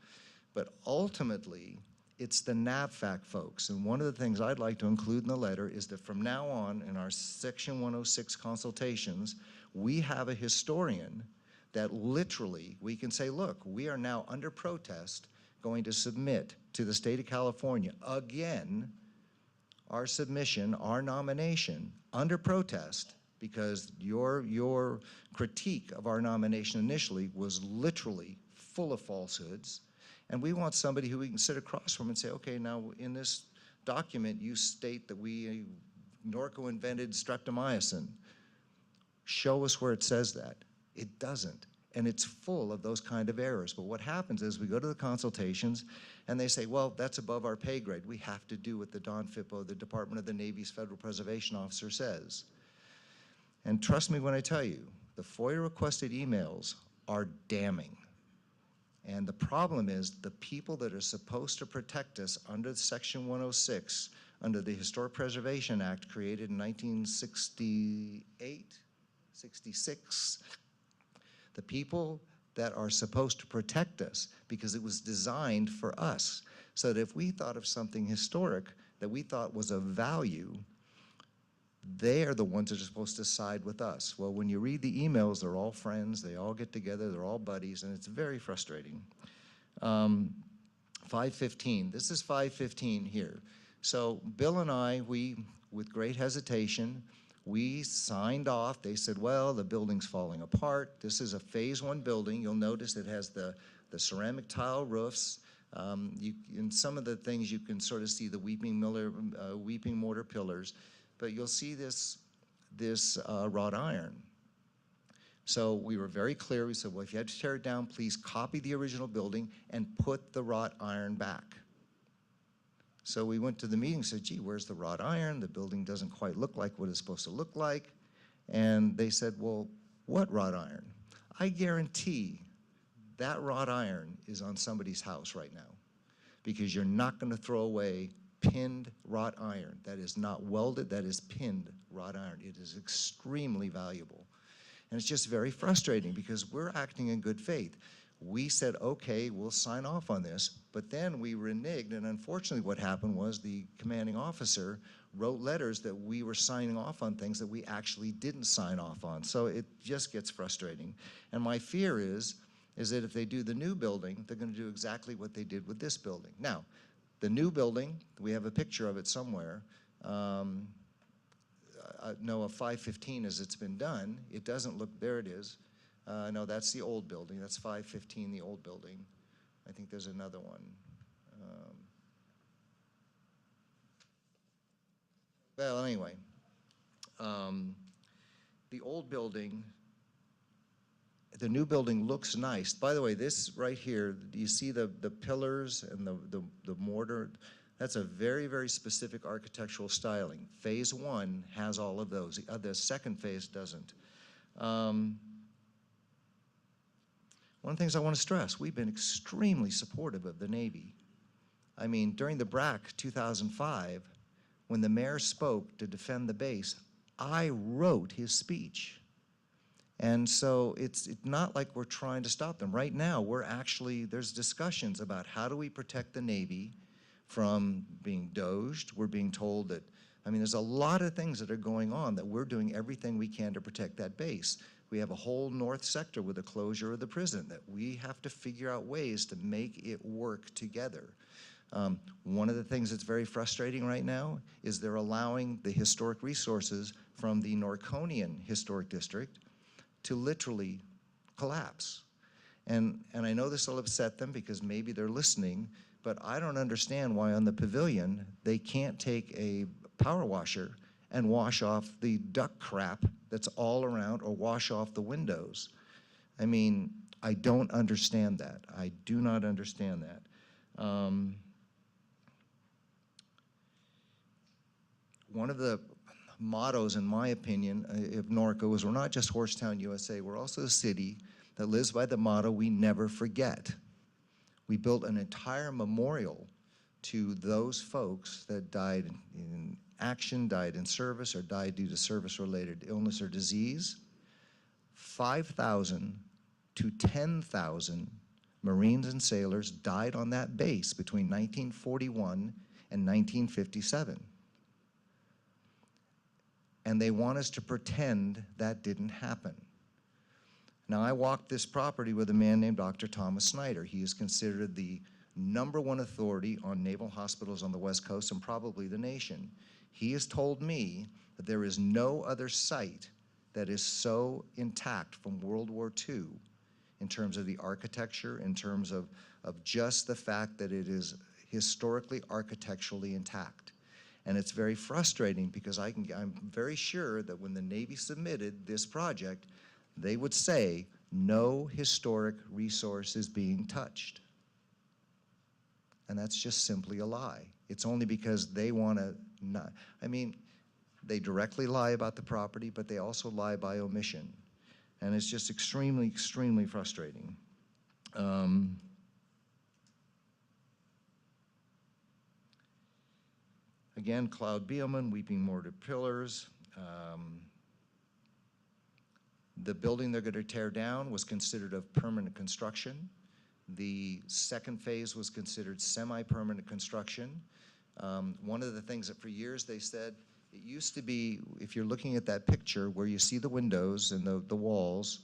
But ultimately, it's the NAVFAC folks. And one of the things I'd like to include in the letter is that from now on in our Section 106 consultations, we have a historian that literally we can say, look, we are now under protest going to submit to the state of California again our submission, our nomination under protest because your critique of our nomination initially was literally full of falsehoods. And we want somebody who we can sit across from and say, okay, now in this document you state that Norco invented streptomycin. Show us where it says that. It doesn't. And it's full of those kind of errors. But what happens is we go to the consultations and they say, well, that's above our pay grade. We have to do what the Don Fippo, the Department of the Navy's Federal Preservation Officer, says. And trust me when I tell you, the FOIA requested emails are damning. And the problem is the people that are supposed to protect us under Section 106, under the Historic Preservation Act created in 1968, 66, the people that are supposed to protect us because it was designed for us. So that if we thought of something historic that we thought was of value, they are the ones that are supposed to side with us. Well, when you read the emails, they're all friends, they all get together, they're all buddies, and it's very frustrating. 515, this is 515 here. So Bill and I, we, with great hesitation, we signed off. They said, well, the building's falling apart. This is a phase 1 building. You'll notice it has the ceramic tile roofs. In some of the things you can sort of see the weeping mortar pillars, but you'll see this wrought iron. So we were very clear. We said, well, if you had to tear it down, please copy the original building and put the wrought iron back. So we went to the meeting and said, gee, where's the wrought iron? The building doesn't quite look like what it's supposed to look like. And they said, well, what wrought iron? I guarantee that wrought iron is on somebody's house right now because you're not going to throw away pinned wrought iron. That is not welded, that is pinned wrought iron. It is extremely valuable. And it's just very frustrating because we're acting in good faith. We said, okay, we'll sign off on this, but then we reneged, and unfortunately what happened was the commanding officer wrote letters that we were signing off on things that we actually didn't sign off on. So it just gets frustrating. And my fear is that if they do the new building, they're going to do exactly what they did with this building. Now, the new building, we have a picture of it somewhere. No, a 515 as it's been done. It doesn't look, there it is. No, that's the old building. That's 515, the old building. I think there's another one. Well, anyway, the old building, the new building looks nice. By the way, this right here, do you see the pillars and the mortar? That's a very, very specific architectural styling. Phase 1 has all of those. The second phase doesn't. One of the things I want to stress, we've been extremely supportive of the Navy. I mean, during the BRAC 2005, when the mayor spoke to defend the base, I wrote his speech. And so it's not like we're trying to stop them. Right now, there's discussions about how do we protect the Navy from being doged. We're being told that, I mean, there's a lot of things that are going on that we're doing everything we can to protect that base. We have a whole north sector with the closure of the prison that we have to figure out ways to make it work together. One of the things that's very frustrating right now is they're allowing the historic resources from the Norconian Historic District to literally collapse. And I know this will upset them because maybe they're listening, but I don't understand why on the pavilion they can't take a power washer and wash off the duck crap that's all around or wash off the windows. I mean, I don't understand that. I do not understand that. One of the mottos, in my opinion, of Norco is we're not just Horsetown, USA, we're also a city that lives by the motto, we never forget. We built an entire memorial to those folks that died in action, died in service, or died due to service-related illness or disease. 5,000 to 10,000 Marines and sailors died on that base between 1941 and 1957. And they want us to pretend that didn't happen. Now, I walked this property with a man named Dr. Thomas Snyder. He is considered the #1 authority on naval hospitals on the West Coast and probably the nation. He has told me that there is no other site that is so intact from World War II in terms of the architecture, in terms of just the fact that it is historically, architecturally intact. And it's very frustrating because I'm very sure that when the Navy submitted this project, they would say no historic resource is being touched. And that's just simply a lie. It's only because they want to not, I mean, they directly lie about the property, but they also lie by omission. And it's just extremely, extremely frustrating. Again, Cloud Beelman, Weeping Mortar Pillars. The building they're going to tear down was considered of permanent construction. The second phase was considered semi-permanent construction. One of the things that for years they said, it used to be, if you're looking at that picture where you see the windows and the walls,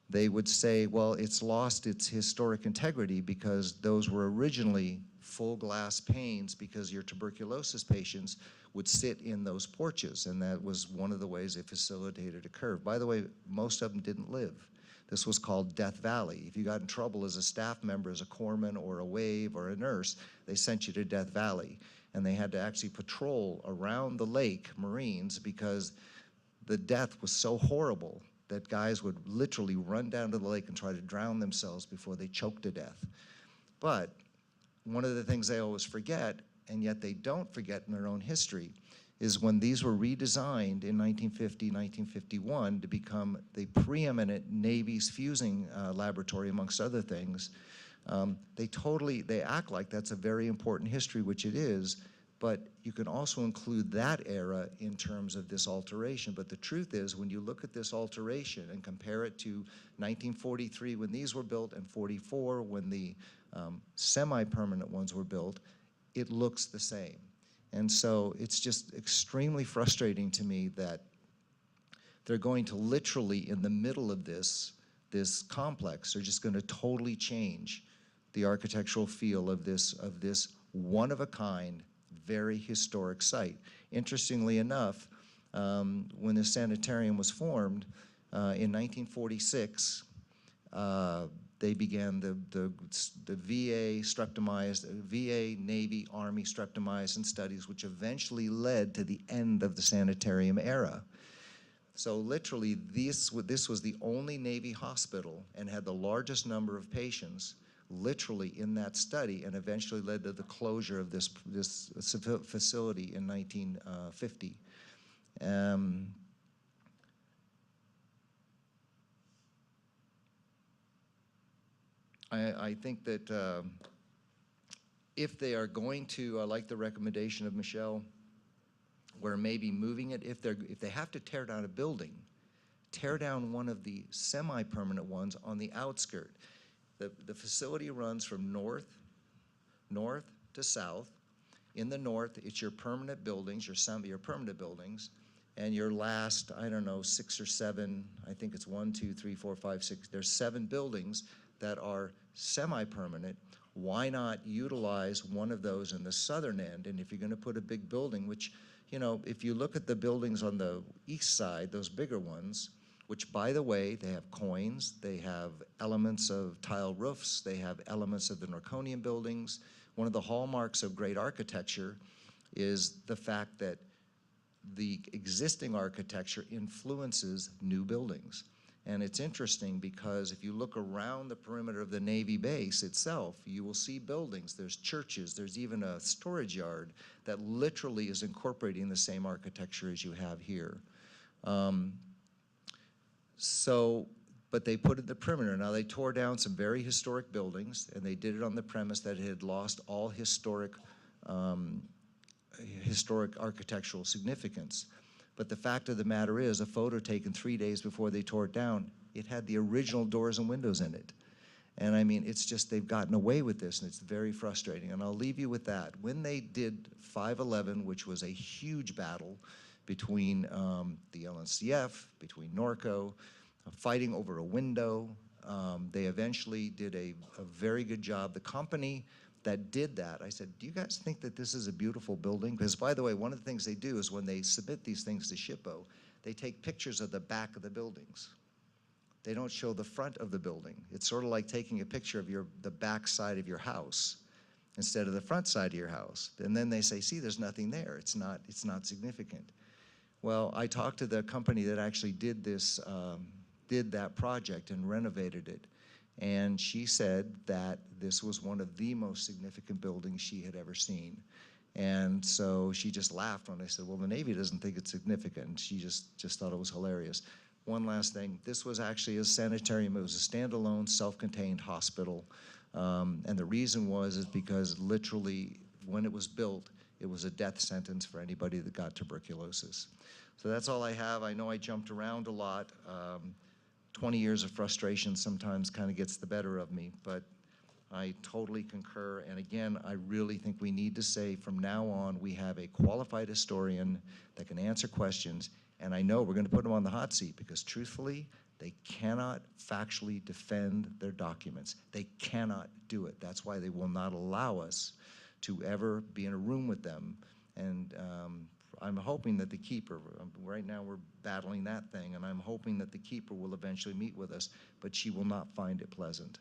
they would say, well, it's lost its historic integrity because those were originally full glass panes because your tuberculosis patients would sit in those porches, and that was one of the ways they facilitated a curve. By the way, most of them didn't live. This was called Death Valley. If you got in trouble as a staff member, as a corpsman or a Waive or a nurse, they sent you to Death Valley. And they had to actually patrol around the lake, Marines, because the death was so horrible that guys would literally run down to the lake and try to drown themselves before they choked to death. But one of the things they always forget, and yet they don't forget in their own history, is when these were redesigned in 1950, 1951 to become the preeminent Navy's fusing laboratory, amongst other things, they act like that's a very important history, which it is, but you can also include that era in terms of this alteration. But the truth is, when you look at this alteration and compare it to 1943 when these were built and 44 when the semi-permanent ones were built, it looks the same. And so it's just extremely frustrating to me that they're going to literally, in the middle of this complex, they're just going to totally change the architectural feel of this one-of-a-kind, very historic site. Interestingly enough, when the sanitarium was formed in 1946, they began the VA streptomycin, VA, Navy, Army streptomycin studies, which eventually led to the end of the sanitarium era. So literally, this was the only Navy hospital and had the largest number of patients literally in that study, and eventually led to the closure of this facility in 1950. I think that if they are going to, I like the recommendation of Michelle, where maybe moving it, if they have to tear down a building, tear down one of the semi-permanent ones on the outskirt. The facility runs from north to south. In the north, it's your permanent buildings, your permanent buildings, and your last, I don't know, 6 or 7, I think it's 1, 2, 3, 4, 5, 6, there's 7 buildings that are semi-permanent. Why not utilize one of those in the southern end? And if you're going to put a big building, which, you know, if you look at the buildings on the east side, those bigger ones, which, by the way, they have coins, they have elements of tile roofs, they have elements of the Norconian buildings. One of the hallmarks of great architecture is the fact that the existing architecture influences new buildings. And it's interesting because if you look around the perimeter of the Navy base itself, you will see buildings, there's churches, there's even a storage yard that literally is incorporating the same architecture as you have here. But they put it in the perimeter. Now, they tore down some very historic buildings, and they did it on the premise that it had lost all historic historic architectural significance. But the fact of the matter is, a photo taken 3 days before they tore it down, it had the original doors and windows in it. And I mean, it's just, they've gotten away with this, and it's very frustrating. And I'll leave you with that. When they did 511, which was a huge battle between the LNCF, between Norco, fighting over a window, they eventually did a very good job. The company that did that, I said, do you guys think that this is a beautiful building? Because, by the way, one of the things they do is when they submit these things to SHPO, they take pictures of the back of the buildings. They don't show the front of the building. It's sort of like taking a picture of the back side of your house instead of the front side of your house. And then they say, see, there's nothing there. It's not significant. Well, I talked to the company that actually did this, did that project and renovated it. And she said that this was one of the most significant buildings she had ever seen. And so she just laughed when I said, well, the Navy doesn't think it's significant. She just thought it was hilarious. One last thing, this was actually a sanitarium. It was a standalone, self-contained hospital. And the reason is because literally when it was built, it was a death sentence for anybody that got tuberculosis. So that's all I have. I know I jumped around a lot. 20 years of frustration sometimes kind of gets the better of me, but I totally concur. And again, I really think we need to say from now on, we have a qualified historian that can answer questions. And I know we're going to put them on the hot seat because truthfully, they cannot factually defend their documents. They cannot do it. That's why they will not allow us to ever be in a room with them. And I'm hoping that the keeper, right now we're battling that thing, and I'm hoping that the keeper will eventually meet with us, but she will not find it pleasant.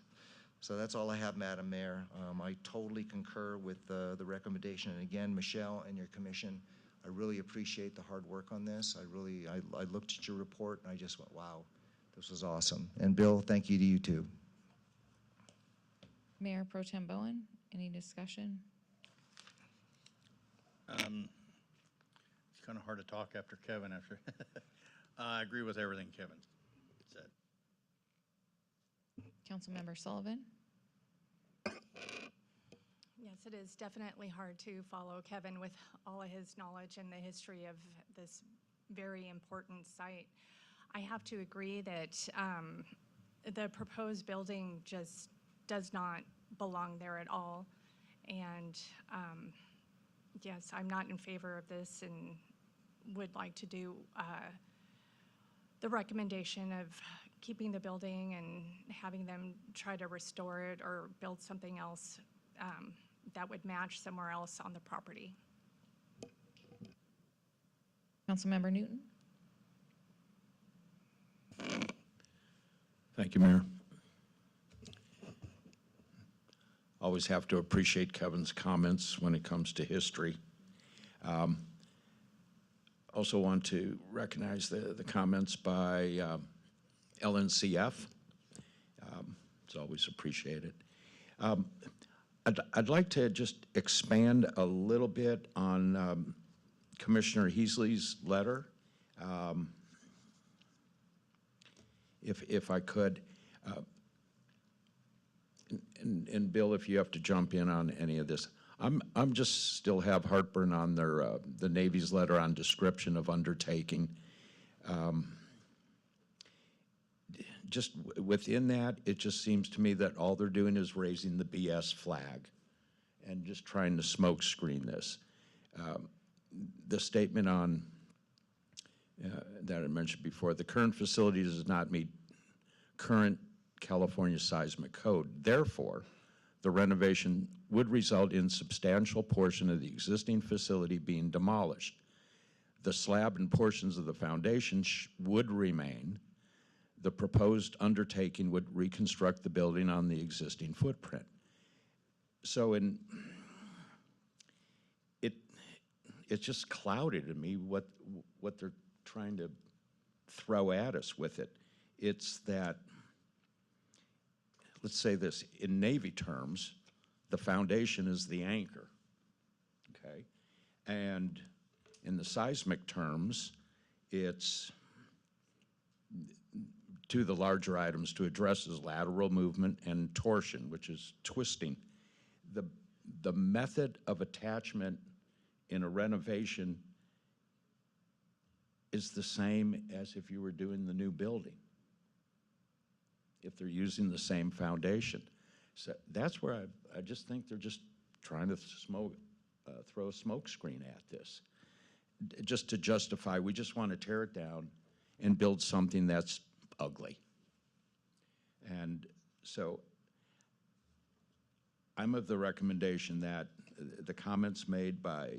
So that's all I have, Madam Mayor. I totally concur with the recommendation. And again, Michelle and your commission, I really appreciate the hard work on this. I looked at your report and I just went, wow, this was awesome. And Bill, thank you to you too. Mayor Pro Tem Bowen, any discussion? It's kind of hard to talk after Kevin after. I agree with everything Kevin said. Councilmember Sullivan? Yes, it is definitely hard to follow Kevin with all of his knowledge and the history of this very important site. I have to agree that the proposed building just does not belong there at all. And yes, I'm not in favor of this and would like to do the recommendation of keeping the building and having them try to restore it or build something else that would match somewhere else on the property. Councilmember Newton? Thank you, Mayor. Always have to appreciate Kevin's comments when it comes to history. Also want to recognize the comments by LNCF. It's always appreciated. I'd like to just expand a little bit on Commissioner Heasley's letter, if I could. And Bill, if you have to jump in on any of this, I'm just still have heartburn on the Navy's letter on description of undertaking. Just within that, it just seems to me that all they're doing is raising the BS flag and just trying to smoke screen this. The statement on that I mentioned before, the current facility does not meet current California seismic code. Therefore, the renovation would result in substantial portion of the existing facility being demolished. The slab and portions of the foundation would remain. The proposed undertaking would reconstruct the building on the existing footprint. So it's just clouded to me what they're trying to throw at us with it. It's that, let's say this, in Navy terms, the foundation is the anchor, okay? And in the seismic terms, it's to the larger items to address is lateral movement and torsion, which is twisting. The the method of attachment in a renovation is the same as if you were doing the new building, if they're using the same foundation. So that's where I just think they're just trying to throw a smoke screen at this, just to justify, we just want to tear it down and build something that's ugly. And so I'm of the recommendation that the comments made by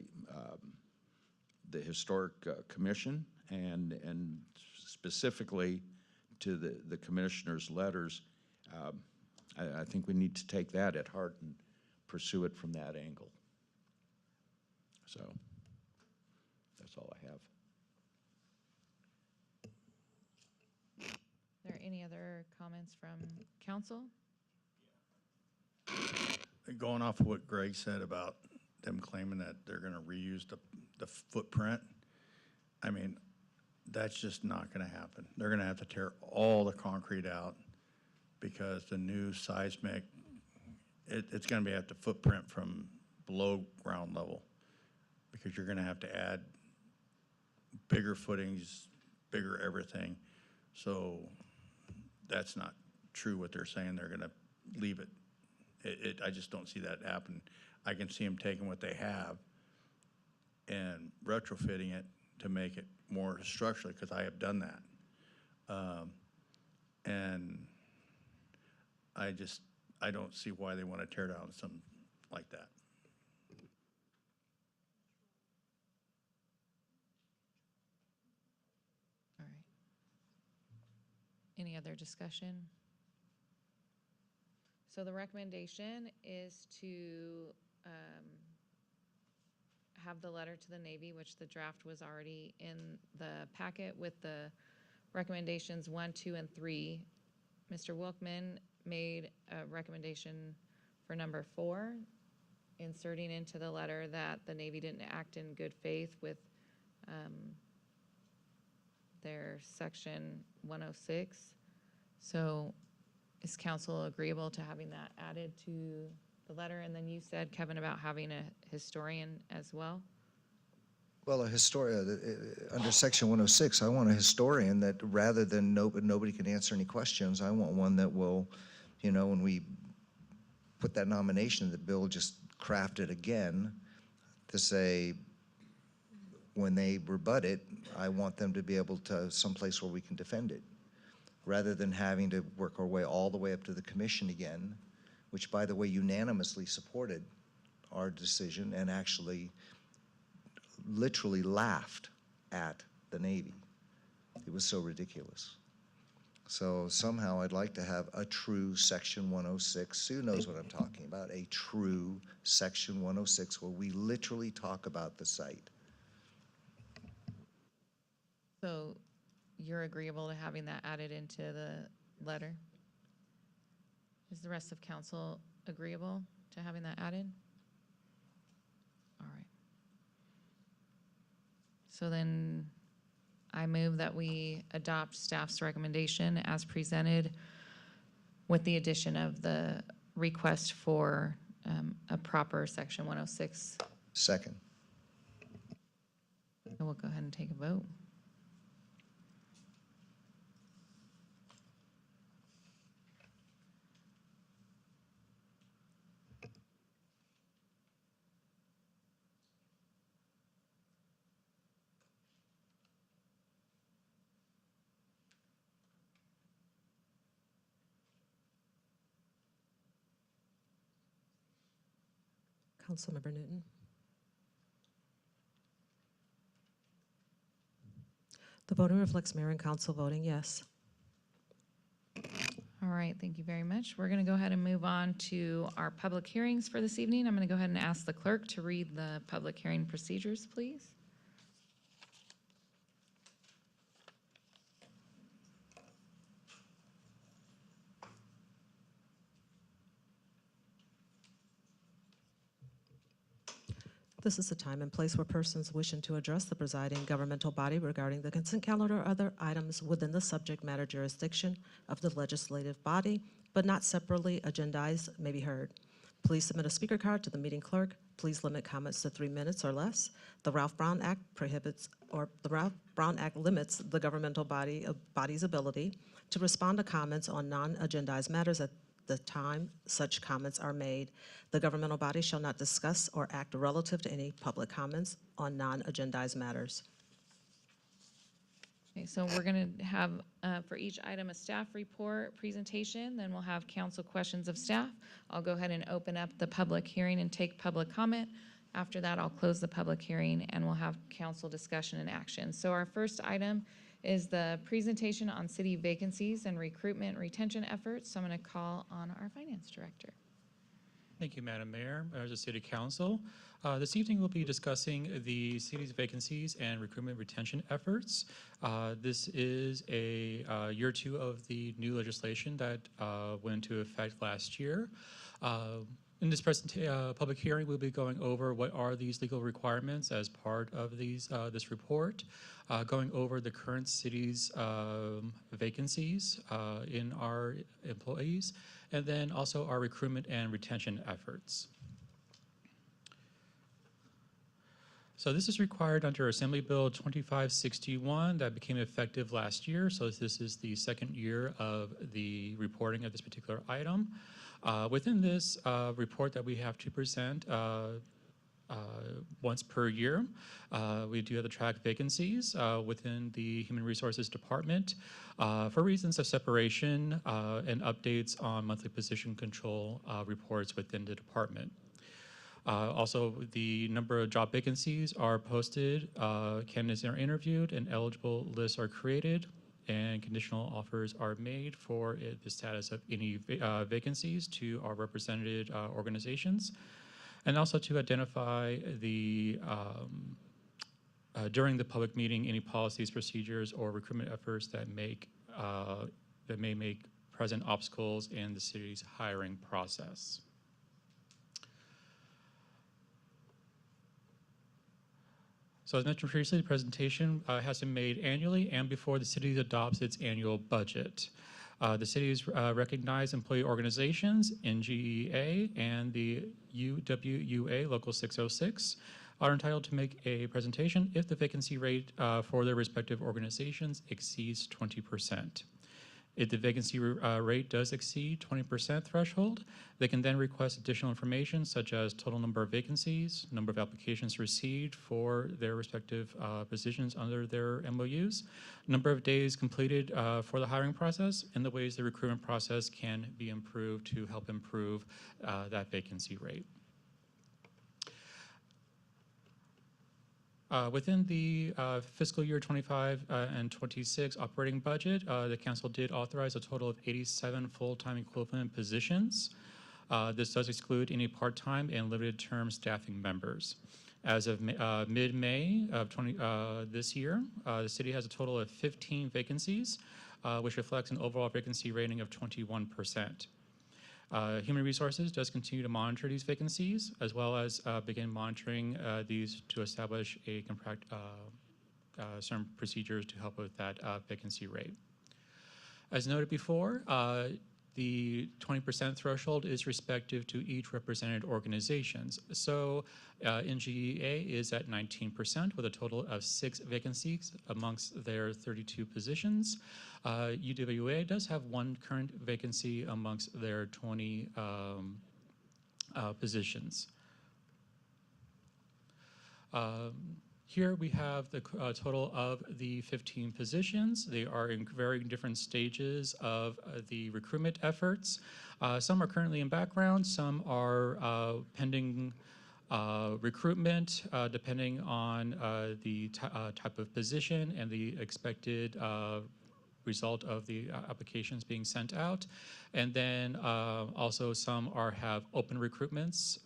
the Historic Commission and specifically to the commissioner's letters, I think we need to take that at heart and pursue it from that angle. So that's all I have. Are there any other comments from council? Going off of what Greg said about them claiming that they're gonna reuse the footprint, I mean, that's just not gonna happen. They're gonna have to tear all the concrete out because the new seismic, it's gonna be at the footprint from below ground level, because you're gonna have to add bigger footings, bigger everything. So that's not true what they're saying. They're gonna leave it. I just don't see that happen. I can see them taking what they have and retrofitting it to make it more structurally, because I have done that. And I don't see why they want to tear down something like that. All right. Any other discussion? So the recommendation is to have the letter to the Navy, which the draft was already in the packet with the recommendations 1, 2, and 3. Mr. Wilkman made a recommendation for number 4, inserting into the letter that the Navy didn't act in good faith with their section 106. So is council agreeable to having that added to the letter? And then you said, Kevin, about having a historian as well? Well, a historian, under section 106, I want a historian that rather than nobody can answer any questions, I want one that will, you know, when we put that nomination, that Bill just crafted again to say, when they rebut it, I want them to be able to, someplace where we can defend it, rather than having to work our way all the way up to the commission again, which, by the way, unanimously supported our decision and actually literally laughed at the Navy. It was so ridiculous. So somehow I'd like to have a true section 106. Sue knows what I'm talking about, a true section 106 where we literally talk about the site. So you're agreeable to having that added into the letter? Is the rest of council agreeable to having that added? All right. So then I move that we adopt staff's recommendation as presented with the addition of the request for a proper section 106. Second. And we'll go ahead and take a vote. Councilmember Newton. The voting reflects mayor and council voting yes. All right, thank you very much. We're going to go ahead and move on to our public hearings for this evening. I'm going to go ahead and ask the clerk to read the public hearing procedures, please. This is the time and place where persons wishing to address the presiding governmental body regarding the consent calendar or other items within the subject matter jurisdiction of the legislative body, but not separately agendized, may be heard. Please submit a speaker card to the meeting clerk. Please limit comments to 3 minutes or less. The Ralph Brown Act limits the governmental body's ability to respond to comments on non-agendized matters at the time such comments are made. The governmental body shall not discuss or act relative to any public comments on non-agendized matters. Okay, so we're going to have, for each item, a staff report presentation, then we'll have council questions of staff. I'll go ahead and open up the public hearing and take public comment. After that, I'll close the public hearing and we'll have council discussion and action. So our first item is the presentation on city vacancies and recruitment and retention efforts. So I'm going to call on our finance director. Thank you, Madam Mayor, members of City Council. This evening we'll be discussing the city's vacancies and recruitment retention efforts. This is a year 2 of the new legislation that went into effect last year. In this public hearing, we'll be going over what are these legal requirements as part of this report, going over the current city's vacancies in our employees, and then also our recruitment and retention efforts. So this is required under Assembly Bill 2561 that became effective last year. So this is the second year of the reporting of this particular item. Within this report that we have to present once per year, we do have to track vacancies within the Human Resources Department for reasons of separation and updates on monthly position control reports within the department. Also, the number of job vacancies are posted, candidates are interviewed, and eligible lists are created, and conditional offers are made for the status of any vacancies to our represented organizations, and also to identify the during the public meeting any policies, procedures, or recruitment efforts that may make present obstacles in the city's hiring process. So as mentioned previously, the presentation has been made annually and before the city adopts its annual budget. The city's recognized employee organizations, NGEA and the UWUA Local 606, are entitled to make a presentation if the vacancy rate for their respective organizations exceeds 20%. If the vacancy rate does exceed 20% threshold, they can then request additional information such as total number of vacancies, number of applications received for their respective positions under their MOUs, number of days completed for the hiring process, and the ways the recruitment process can be improved to help improve that vacancy rate. Within the fiscal year 25 and 26 operating budget, the council did authorize a total of 87 full-time equivalent positions. This does exclude any part-time and limited-term staffing members. As of mid-May of this year, the city has a total of 15 vacancies, which reflects an overall vacancy rating of 21%. Human Resources does continue to monitor these vacancies, as well as begin monitoring these to establish a certain procedures to help with that vacancy rate. As noted before, the 20% threshold is respective to each represented organizations. So NGEA is at 19% with a total of 6 vacancies amongst their 32 positions. UWA does have 1 current vacancy amongst their 20 positions. Here we have the total of the 15 positions. They are in very different stages of the recruitment efforts. Some are currently in background, some are pending recruitment, depending on the type of position and the expected result of the applications being sent out. And then also some have open recruitments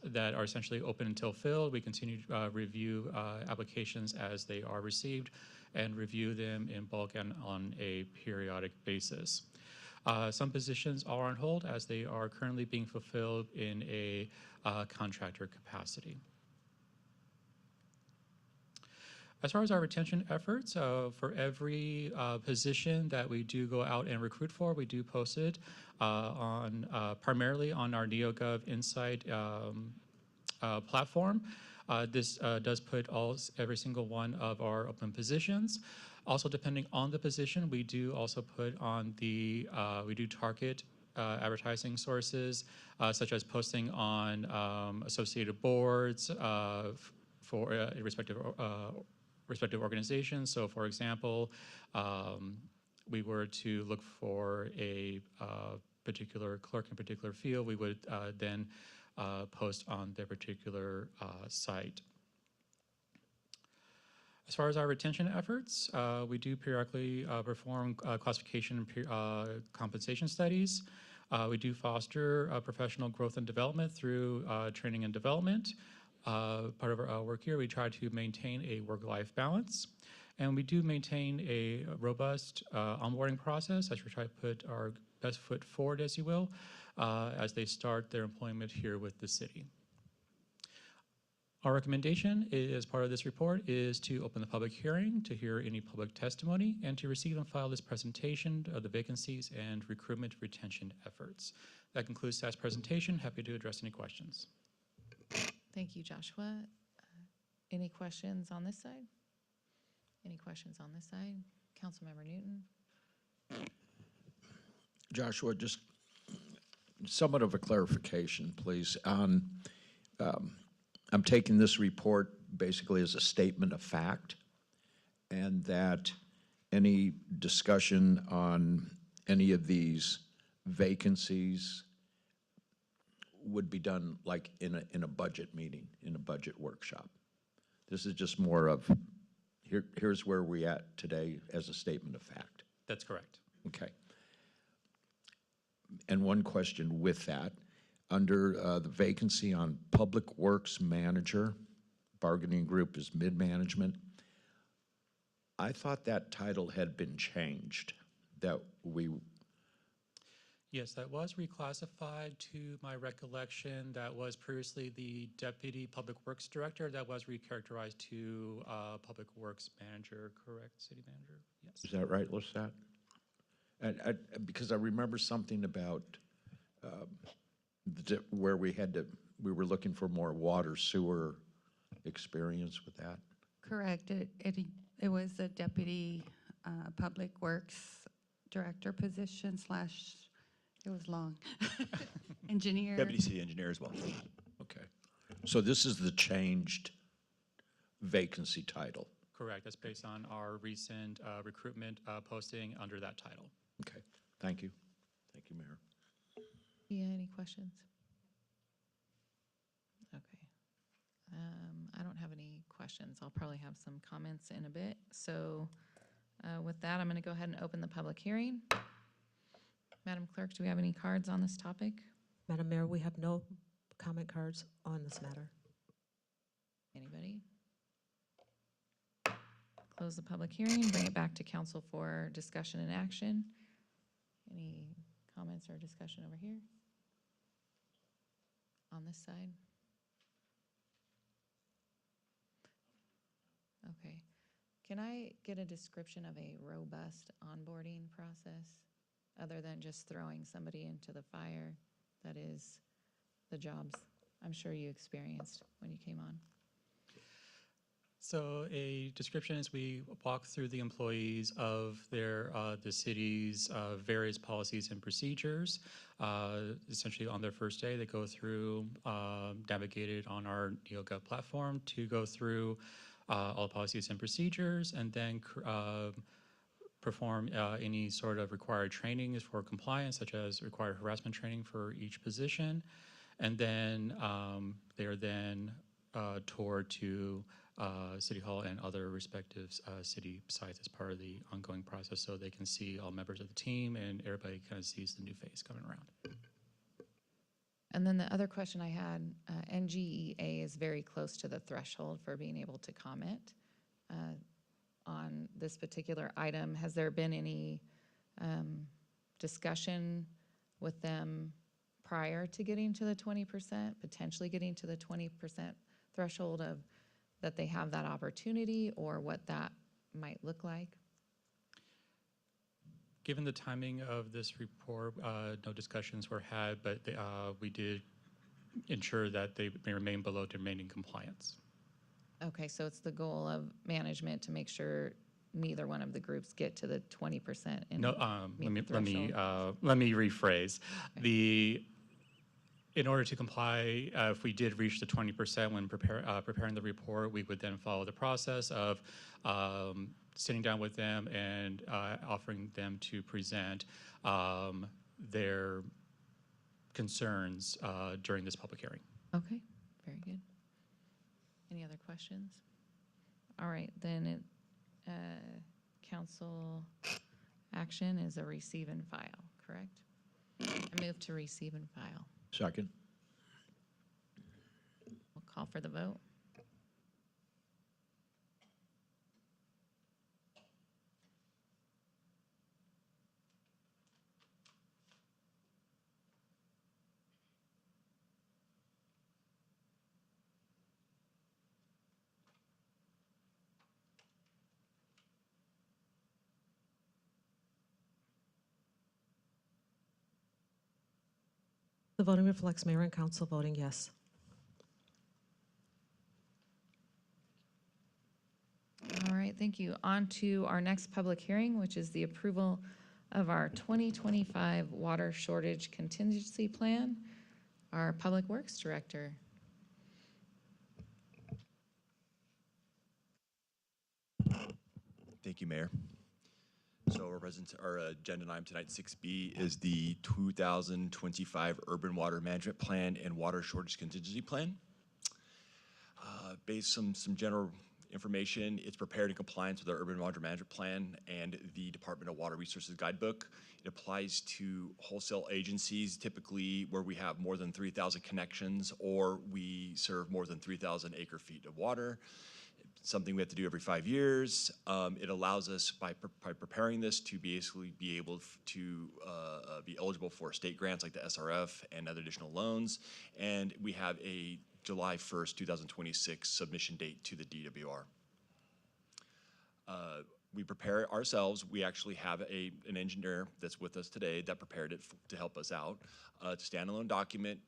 that are essentially open until filled. We continue to review applications as they are received and review them in bulk and on a periodic basis. Some positions are on hold as they are currently being fulfilled in a contractor capacity. As far as our retention efforts, for every position that we do go out and recruit for, we do post it on primarily on our NeoGov Insight platform. This does put every single one of our open positions. Also, depending on the position, we do also put on we do target advertising sources, such as posting on associated boards for respective organizations. So, for example, we were to look for a particular clerk in a particular field, we would then post on their particular site. As far as our retention efforts, we do periodically perform classification and compensation studies. We do foster professional growth and development through training and development. Part of our work here, we try to maintain a work-life balance. And we do maintain a robust onboarding process as we try to put our best foot forward, as you will, as they start their employment here with the city. Our recommendation as part of this report is to open the public hearing, to hear any public testimony, and to receive and file this presentation of the vacancies and recruitment retention efforts. That concludes staff's presentation. Happy to address any questions. Thank you, Joshua. Any questions on this side? Any questions on this side? Councilmember Newton? Joshua, just somewhat of a clarification, please. On, I'm taking this report basically as a statement of fact, and that any discussion on any of these vacancies would be done like in a budget meeting, in a budget workshop. This is just more of, here's where we're at today as a statement of fact. That's correct. Okay. And one question with that, under the vacancy on Public Works Manager, bargaining group is mid-management. I thought that title had been changed, that we... Yes, that was reclassified to my recollection. That was previously the Deputy Public Works Director. That was recharacterized to Public Works Manager, correct, City Manager? Yes. Is that right, Lestat? And because I remember something about where we were looking for more water sewer experience with that. Correct. It was a Deputy Public Works Director position slash, it was long, engineer. Deputy City Engineer as well. Okay. So this is the changed vacancy title. Correct. That's based on our recent recruitment posting under that title. Okay. Thank you. Thank you, Mayor. Yeah, any questions? Okay. I don't have any questions. I'll probably have some comments in a bit. So with that, I'm going to go ahead and open the public hearing. Madam Clerk, do we have any cards on this topic? Madam Mayor, we have no comment cards on this matter. Anybody? Close the public hearing, bring it back to council for discussion and action. Any comments or discussion over here? On this side? Okay. Can I get a description of a robust onboarding process, other than just throwing somebody into the fire? That is the jobs I'm sure you experienced when you came on. So a description is we walk through the employees of the city's various policies and procedures. Essentially on their first day, they go through, navigated on our NeoGov platform to go through all policies and procedures, and then perform any sort of required training for compliance, such as required harassment training for each position. And then they are then toured to City Hall and other respective city sites as part of the ongoing process, so they can see all members of the team and everybody kind of sees the new face coming around. And then the other question I had, NGEA is very close to the threshold for being able to comment on this particular item. Has there been any discussion with them prior to getting to the 20%, potentially getting to the 20% threshold of that they have that opportunity or what that might look like? Given the timing of this report, no discussions were had, but we did ensure that they may remain below the remaining compliance. Okay, so it's the goal of management to make sure neither one of the groups get to the 20% and No, meet the threshold? let me rephrase. In order to comply, if we did reach the 20% when preparing the report, we would then follow the process of sitting down with them and offering them to present their concerns during this public hearing. Okay, very good. Any other questions? All right, then council action is a receive and file, correct? I move to receive and file. Second. We'll call for the vote. The voting reflects mayor and council voting yes. All right, thank you. On to our next public hearing, which is the approval of our 2025 water shortage contingency plan. Our Public Works Director. Thank you, Mayor. So our agenda item tonight, 6B, is the 2025 Urban Water Management Plan and Water Shortage Contingency Plan. Based on some general information, it's prepared in compliance with our Urban Water Management Plan and the Department of Water Resources Guidebook. It applies to wholesale agencies, typically where we have more than 3,000 connections or we serve more than 3,000 acre-feet of water. Something we have to do every 5 years. It allows us, by preparing this, to basically be able to be eligible for state grants like the SRF and other additional loans. And we have a July 1st, 2026 submission date to the DWR. We prepare it ourselves. We actually have an engineer that's with us today that prepared it to help us out. It's a standalone document.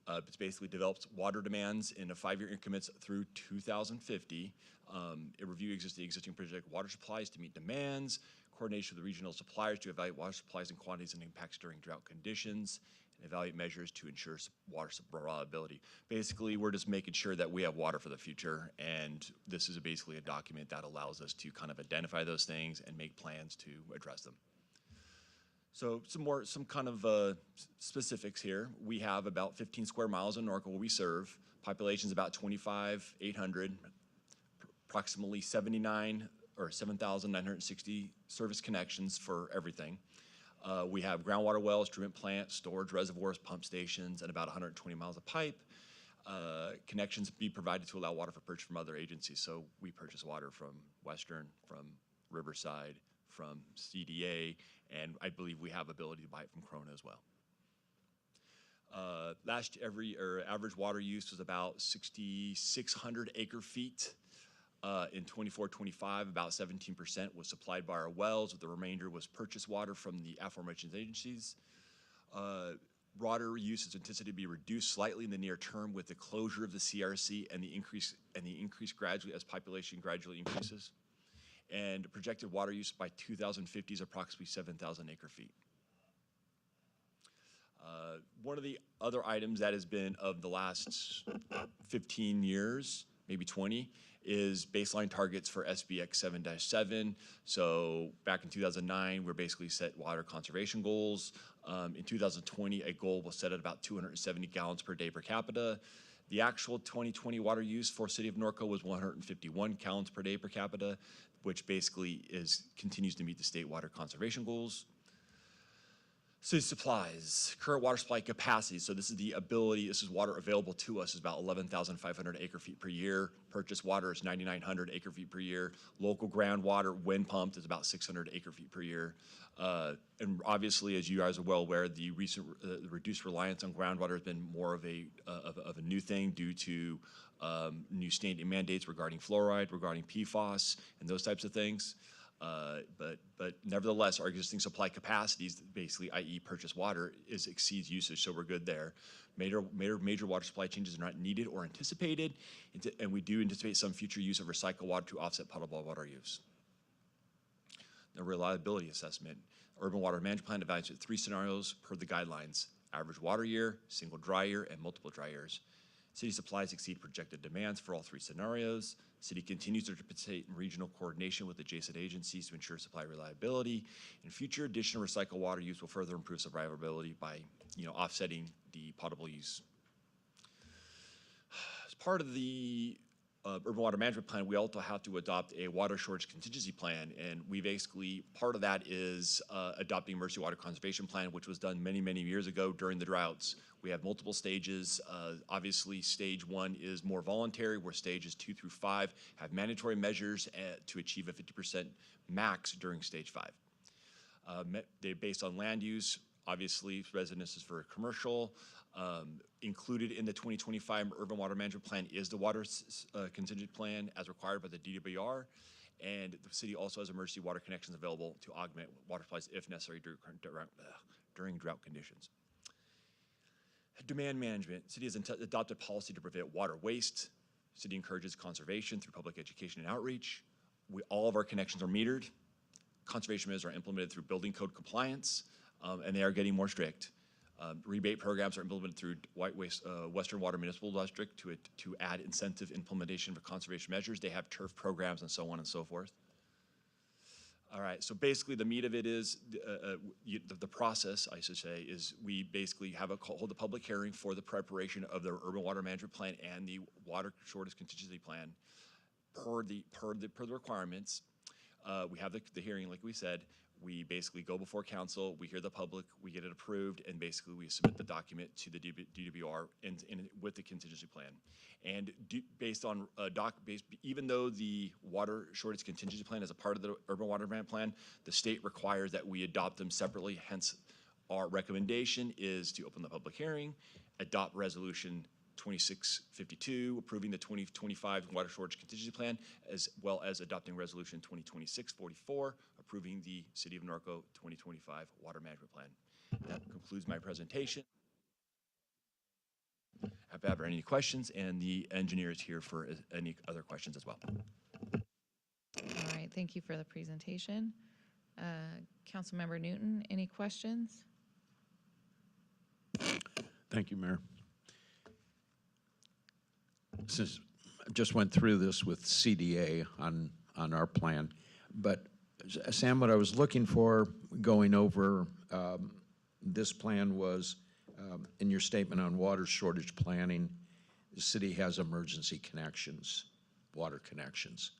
It basically develops water demands in 5-year increments through 2050. It reviews the existing project water supplies to meet demands, coordination with the regional suppliers to evaluate water supplies and quantities and impacts during drought conditions, and evaluate measures to ensure water reliability. Basically, we're just making sure that we have water for the future, and this is basically a document that allows us to kind of identify those things and make plans to address them. So some kind of specifics here. We have about 15 square miles in Norco where we serve. Population is about 25,800, approximately 7,960 service connections for everything. We have groundwater wells, treatment plants, storage reservoirs, pump stations, and about 120 miles of pipe. Connections be provided to allow water for purchase from other agencies. So we purchase water from Western, from Riverside, from CDA, and I believe we have ability to buy it from Corona as well. Average water use was about 6,600 acre feet. In 24-25, about 17% was supplied by our wells. The remainder was purchased water from the aforementioned agencies. Water use is anticipated to be reduced slightly in the near term with the closure of the CRC and the increase gradually as population gradually increases. And projected water use by 2050 is approximately 7,000 acre feet. One of the other items that has been of the last 15 years, maybe 20, is baseline targets for SBX 7-7. So back in 2009, we basically set water conservation goals. In 2020, a goal was set at about 270 gallons per day per capita. The actual 2020 water use for City of Norco was 151 gallons per day per capita, which basically continues to meet the state water conservation goals. City supplies, current water supply capacity. So this is the ability, this is water available to us is about 11,500 acre feet per year. Purchased water is 9,900 acre feet per year. Local groundwater, when pumped, is about 600 acre feet per year. And obviously, as you guys are well aware, the recent reduced reliance on groundwater has been more of a new thing due to new state mandates regarding fluoride, regarding PFAS, and those types of things. But nevertheless, our existing supply capacities, basically, i.e. purchased water, exceeds usage, so we're good there. Major water supply changes are not needed or anticipated, and we do anticipate some future use of recycled water to offset potable water use. The reliability assessment. Urban Water Management Plan evaluates 3 scenarios per the guidelines: average water year, single dry year, and multiple dry years. City supplies exceed projected demands for all 3 scenarios. City continues to participate in regional coordination with adjacent agencies to ensure supply reliability. In future, additional recycled water use will further improve supply reliability by, offsetting the potable use. As part of the Urban Water Management Plan, we also have to adopt a water shortage contingency plan, and we basically, part of that is adopting emergency water conservation plan, which was done many, many years ago during the droughts. We have multiple stages. Obviously, stage 1 is more voluntary, where stages 2 through 5 have mandatory measures to achieve a 50% max during stage 5. They're based on land use, obviously residences for commercial. Included in the 2025 Urban Water Management Plan is the water contingent plan as required by the DWR, and the city also has emergency water connections available to augment water supplies if necessary during drought conditions. Demand management. City has adopted policy to prevent water waste. City encourages conservation through public education and outreach. All of our connections are metered. Conservation measures are implemented through building code compliance, and they are getting more strict. Rebate programs are implemented through Western Water Municipal District to add incentive implementation for conservation measures. They have turf programs and so on and so forth. All right, so basically the meat of it is, the process, I should say, is we basically hold a public hearing for the preparation of the Urban Water Management Plan and the Water Shortage Contingency Plan per the requirements. We have the hearing, like we said. We basically go before council, we hear the public, we get it approved, and basically we submit the document to the DWR with the contingency plan. And based on even though the water shortage contingency plan is a part of the Urban Water Management Plan, the state requires that we adopt them separately. Hence, our recommendation is to open the public hearing, adopt resolution 2652, approving the 2025 water shortage contingency plan, as well as adopting resolution 2026-44, approving the City of Norco 2025 water management plan. That concludes my presentation. Have ever any questions, and the engineer is here for any other questions as well. All right, thank you for the presentation. Councilmember Newton, any questions? Thank you, Mayor. Since I just went through this with CDA on our plan, but Sam, what I was looking for going over this plan was in your statement on water shortage planning, the city has emergency connections, water connections.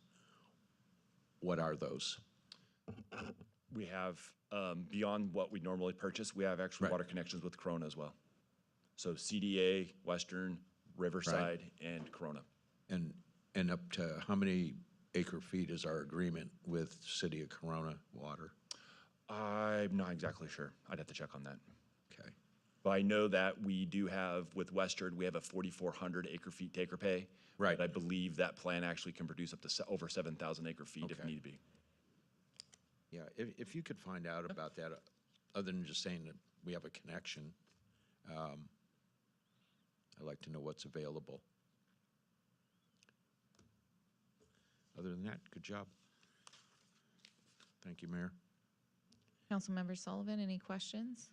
What are those? We have, beyond what we normally purchase, we have actual water connections with Corona as well. So CDA, Western, Riverside, and Corona. And up to how many acre feet is our agreement with City of Corona Water? I'm not exactly sure. I'd have to check on that. Okay. But I know that we do have, with Western, we have a 4,400 acre feet take or pay. Right. But I believe that plan actually can produce up to over 7,000 acre feet if need be. Yeah, if you could find out about that, other than just saying that we have a connection, I'd like to know what's available. Other than that, good job. Thank you, Mayor. Councilmember Sullivan, any questions?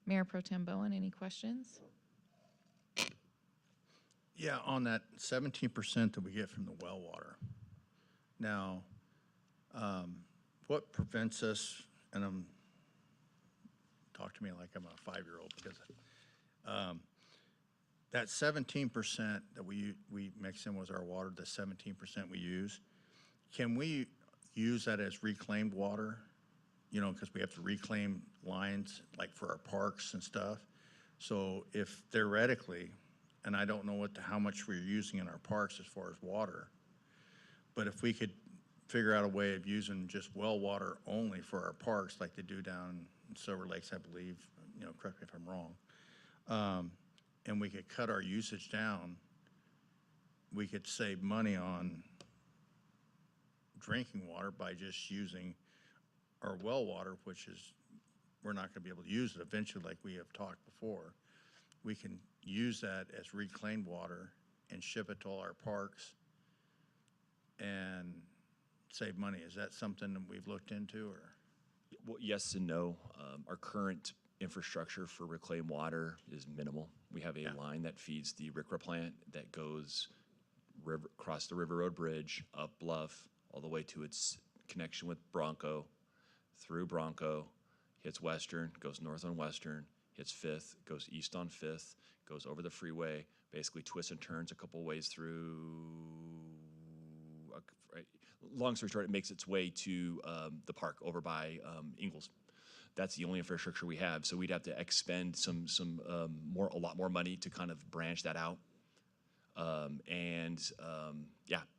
Mayor Pro Tem Bowen, any questions? Yeah, on that 17% that we get from the well water. Now, what prevents us, and talk to me like I'm a 5-year-old, because that 17% that we mix in with our water, the 17% we use, can we use that as reclaimed water? You know, because we have to reclaim lines, like for our parks and stuff. So if theoretically, and I don't know how much we're using in our parks as far as water, but if we could figure out a way of using just well water only for our parks, like they do down in Silver Lakes, I believe, correct me if I'm wrong, and we could cut our usage down, we could save money on drinking water by just using our well water, which is, we're not gonna be able to use it eventually like we have talked before. We can use that as reclaimed water and ship it to all our parks and save money. Is that something that we've looked into, or? Well, yes and no. Our current infrastructure for reclaimed water is minimal. We have a line that feeds the RCRA plant that goes across the River Road Bridge, up Bluff, all the way to its connection with Bronco, through Bronco, hits Western, goes north on Western, hits Fifth, goes east on Fifth, goes over the freeway, basically twists and turns a couple ways through. Long story short, it makes its way to the park over by Ingalls. That's the only infrastructure we have. So we'd have to expend a lot more money to kind of branch that out.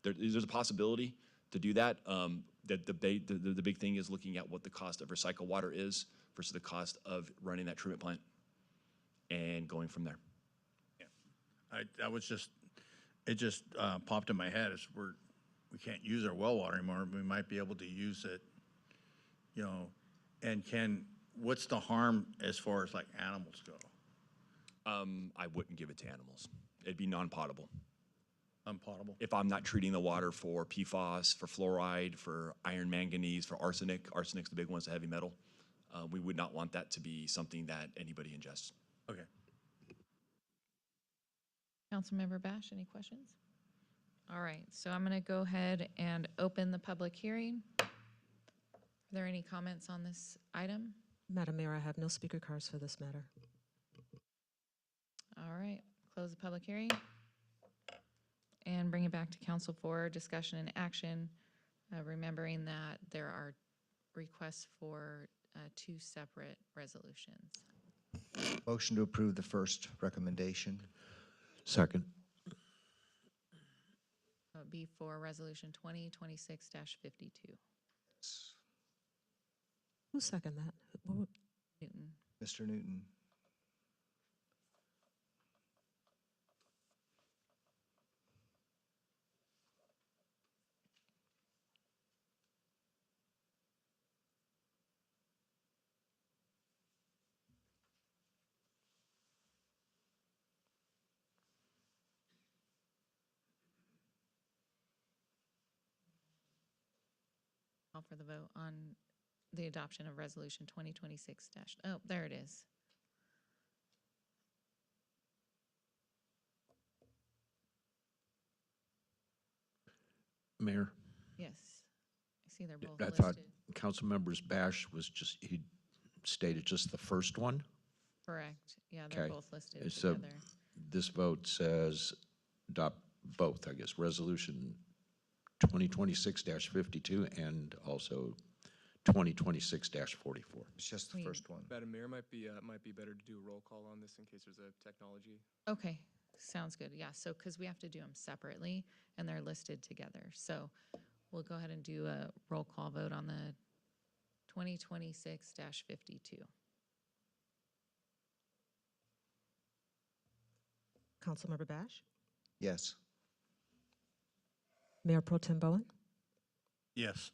There's a possibility to do that. The big thing is looking at what the cost of recycled water is versus the cost of running that treatment plant and going from there. Yeah, it just popped in my head as we can't use our well water anymore. We might be able to use it, and what's the harm as far as like animals go? I wouldn't give it to animals. It'd be non-potable. Unpotable? If I'm not treating the water for PFAS, for fluoride, for iron manganese, for arsenic, arsenic's the big one, it's a heavy metal, we would not want that to be something that anybody ingests. Okay. Councilmember Bash, any questions? All right, so I'm going to go ahead and open the public hearing. Are there any comments on this item? Madam Mayor, I have no speaker cards for this matter. All right, close the public hearing and bring it back to council for discussion and action, remembering that there are requests for two separate resolutions. Motion to approve the first recommendation. Second. It would be for Resolution 2026-52. Who seconded that? Newton. Mr. Newton. Call for the vote on the adoption of Resolution 2026 oh, there it is. Mayor? Yes. I see they're both I listed. thought Councilmember Bash was he stated just the first one? Correct. Yeah, they're Okay. both listed So together. this vote says adopt both, I guess, Resolution 2026-52 and also 2026-44. It's just the We- first one. Madam Mayor, might be better to do a roll call on this in case there's a technology. Okay, sounds good. Yeah, so because we have to do them separately and they're listed together. So we'll go ahead and do a roll call vote on the 2026-52. Councilmember Bash? Yes. Mayor Pro Tem Bowen? Yes.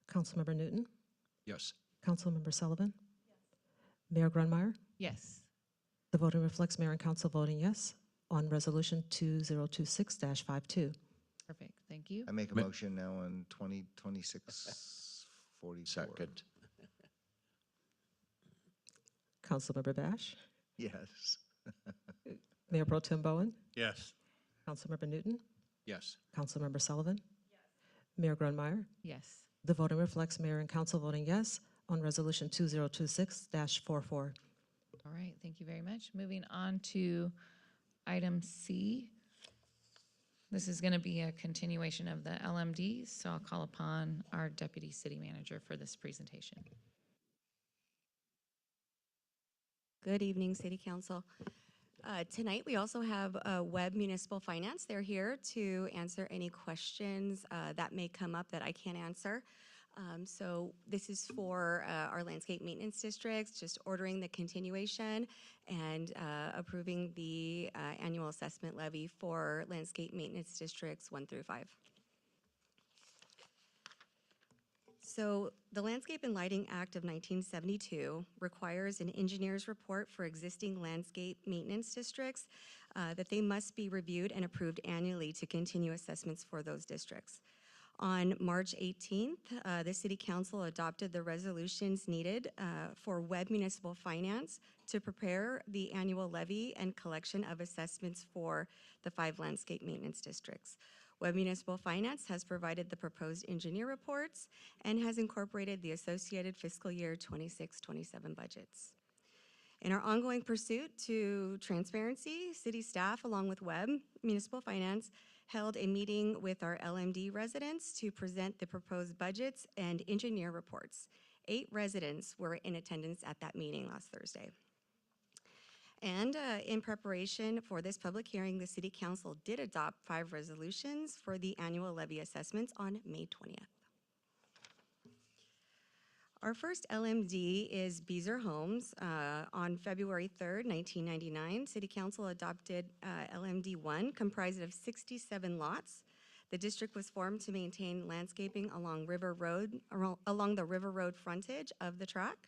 Councilmember Newton? Yes. Councilmember Sullivan? Mayor Grunmeyer? Yes. The voting reflects mayor and council voting yes on Resolution 2026-52. Perfect, thank you. I make a motion now on 2026-44. Second. Councilmember Bash? Yes. Mayor Pro Tem Bowen? Yes. Councilmember Newton? Yes. Councilmember Sullivan? Yes. Mayor Grunmeyer? Yes. The voting reflects mayor and council voting yes on Resolution 2026-44. All right, thank you very much. Moving on to item C. This is going to be a continuation of the LMD, so I'll call upon our deputy city manager for this presentation. Good evening, City Council. Tonight, we also have Webb Municipal Finance. They're here to answer any questions that may come up that I can't answer. So this is for our landscape maintenance districts, just ordering the continuation and approving the annual assessment levy for landscape maintenance districts 1 through 5. So the Landscape and Lighting Act of 1972 requires an engineer's report for existing landscape maintenance districts that they must be reviewed and approved annually to continue assessments for those districts. On March 18th, the City Council adopted the resolutions needed for Webb Municipal Finance to prepare the annual levy and collection of assessments for the 5 landscape maintenance districts. Webb Municipal Finance has provided the proposed engineer reports and has incorporated the associated fiscal year 26-27 budgets. In our ongoing pursuit to transparency, city staff, along with Webb Municipal Finance, held a meeting with our LMD residents to present the proposed budgets and engineer reports. 8 residents were in attendance at that meeting last Thursday. And in preparation for this public hearing, the City Council did adopt 5 resolutions for the annual levy assessments on May 20th. Our first LMD is Beezer Homes. On February 3rd, 1999, City Council adopted LMD 1, comprised of 67 lots. The district was formed to maintain landscaping along the River Road frontage of the tract.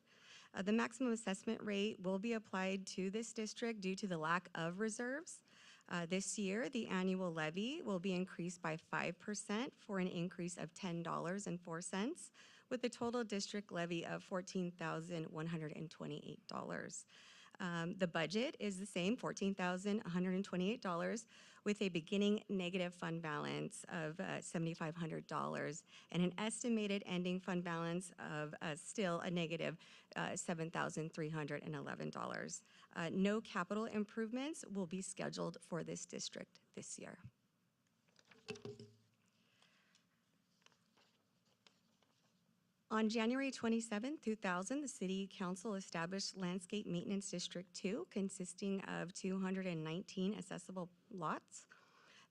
The maximum assessment rate will be applied to this district due to the lack of reserves. This year, the annual levy will be increased by 5% for an increase of $10.04, with a total district levy of $14,128. The budget is the same, $14,128, with a beginning negative fund balance of $7,500 and an estimated ending fund balance of still a negative $7,311. No capital improvements will be scheduled for this district this year. On January 27, 2000, the City Council established Landscape Maintenance District 2, consisting of 219 accessible lots.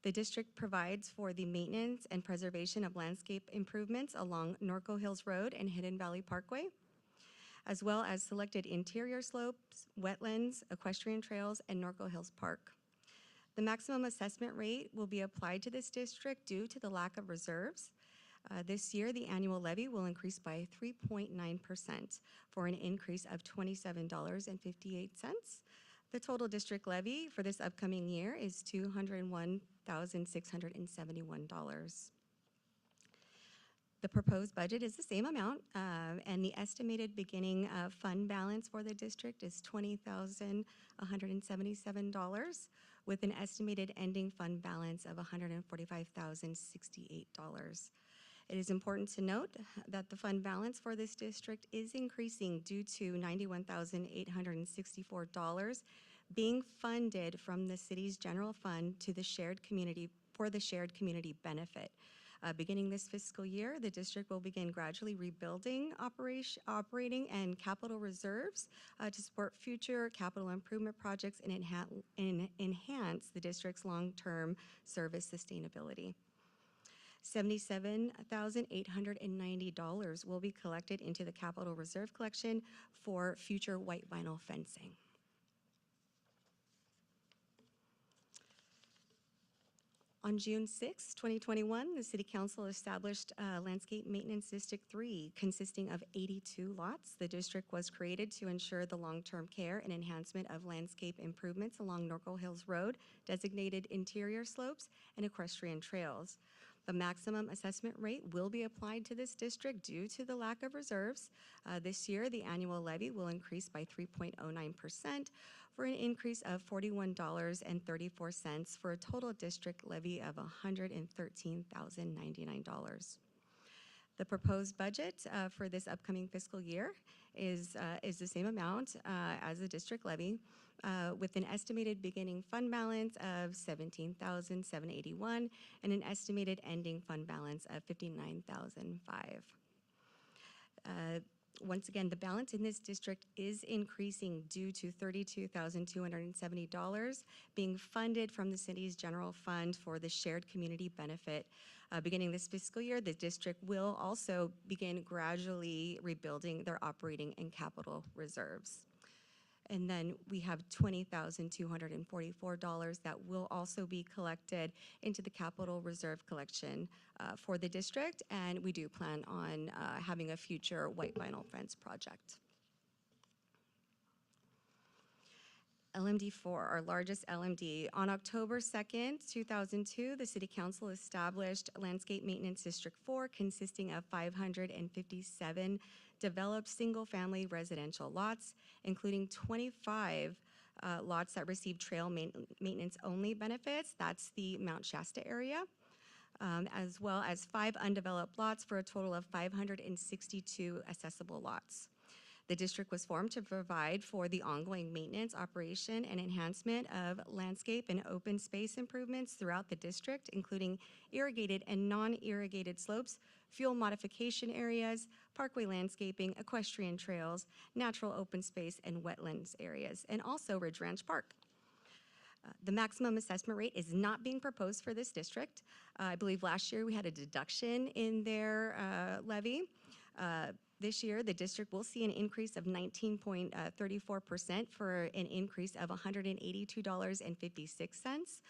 The district provides for the maintenance and preservation of landscape improvements along Norco Hills Road and Hidden Valley Parkway, as well as selected interior slopes, wetlands, equestrian trails, and Norco Hills Park. The maximum assessment rate will be applied to this district due to the lack of reserves. This year, the annual levy will increase by 3.9% for an increase of $27.58. The total district levy for this upcoming year is $201,671. The proposed budget is the same amount, and the estimated beginning fund balance for the district is $20,177, with an estimated ending fund balance of $145,068. It is important to note that the fund balance for this district is increasing due to $91,864 being funded from the city's general fund to the shared community for the shared community benefit. Beginning this fiscal year, the district will begin gradually rebuilding operating and capital reserves to support future capital improvement projects and enhance the district's long-term service sustainability. $77,890 will be collected into the capital reserve collection for future white vinyl fencing. On June 6, 2021, the City Council established Landscape Maintenance District 3, consisting of 82 lots. The district was created to ensure the long-term care and enhancement of landscape improvements along Norco Hills Road, designated interior slopes, and equestrian trails. The maximum assessment rate will be applied to this district due to the lack of reserves. This year, the annual levy will increase by 3.09% for an increase of $41.34 for a total district levy of $113,099. The proposed budget for this upcoming fiscal year is the same amount as the district levy, with an estimated beginning fund balance of $17,781 and an estimated ending fund balance of $59,005. Once again, the balance in this district is increasing due to $32,270 being funded from the city's general fund for the shared community benefit. Beginning this fiscal year, the district will also begin gradually rebuilding their operating and capital reserves. And then we have $20,244 that will also be collected into the capital reserve collection for the district. And we do plan on having a future white vinyl fence project. LMD4, our largest LMD. On October 2nd, 2002, the City Council established Landscape Maintenance District 4, consisting of 557 developed single-family residential lots, including 25 lots that receive trail maintenance-only benefits. That's the Mount Shasta area, as well as 5 undeveloped lots for a total of 562 accessible lots. The district was formed to provide for the ongoing maintenance, operation, and enhancement of landscape and open space improvements throughout the district, including irrigated and non-irrigated slopes, fuel modification areas, parkway landscaping, equestrian trails, natural open space, and wetlands areas, and also Ridge Ranch Park. The maximum assessment rate is not being proposed for this district. I believe last year we had a deduction in their levy. This year, the district will see an increase of 19.34% for an increase of $182.56.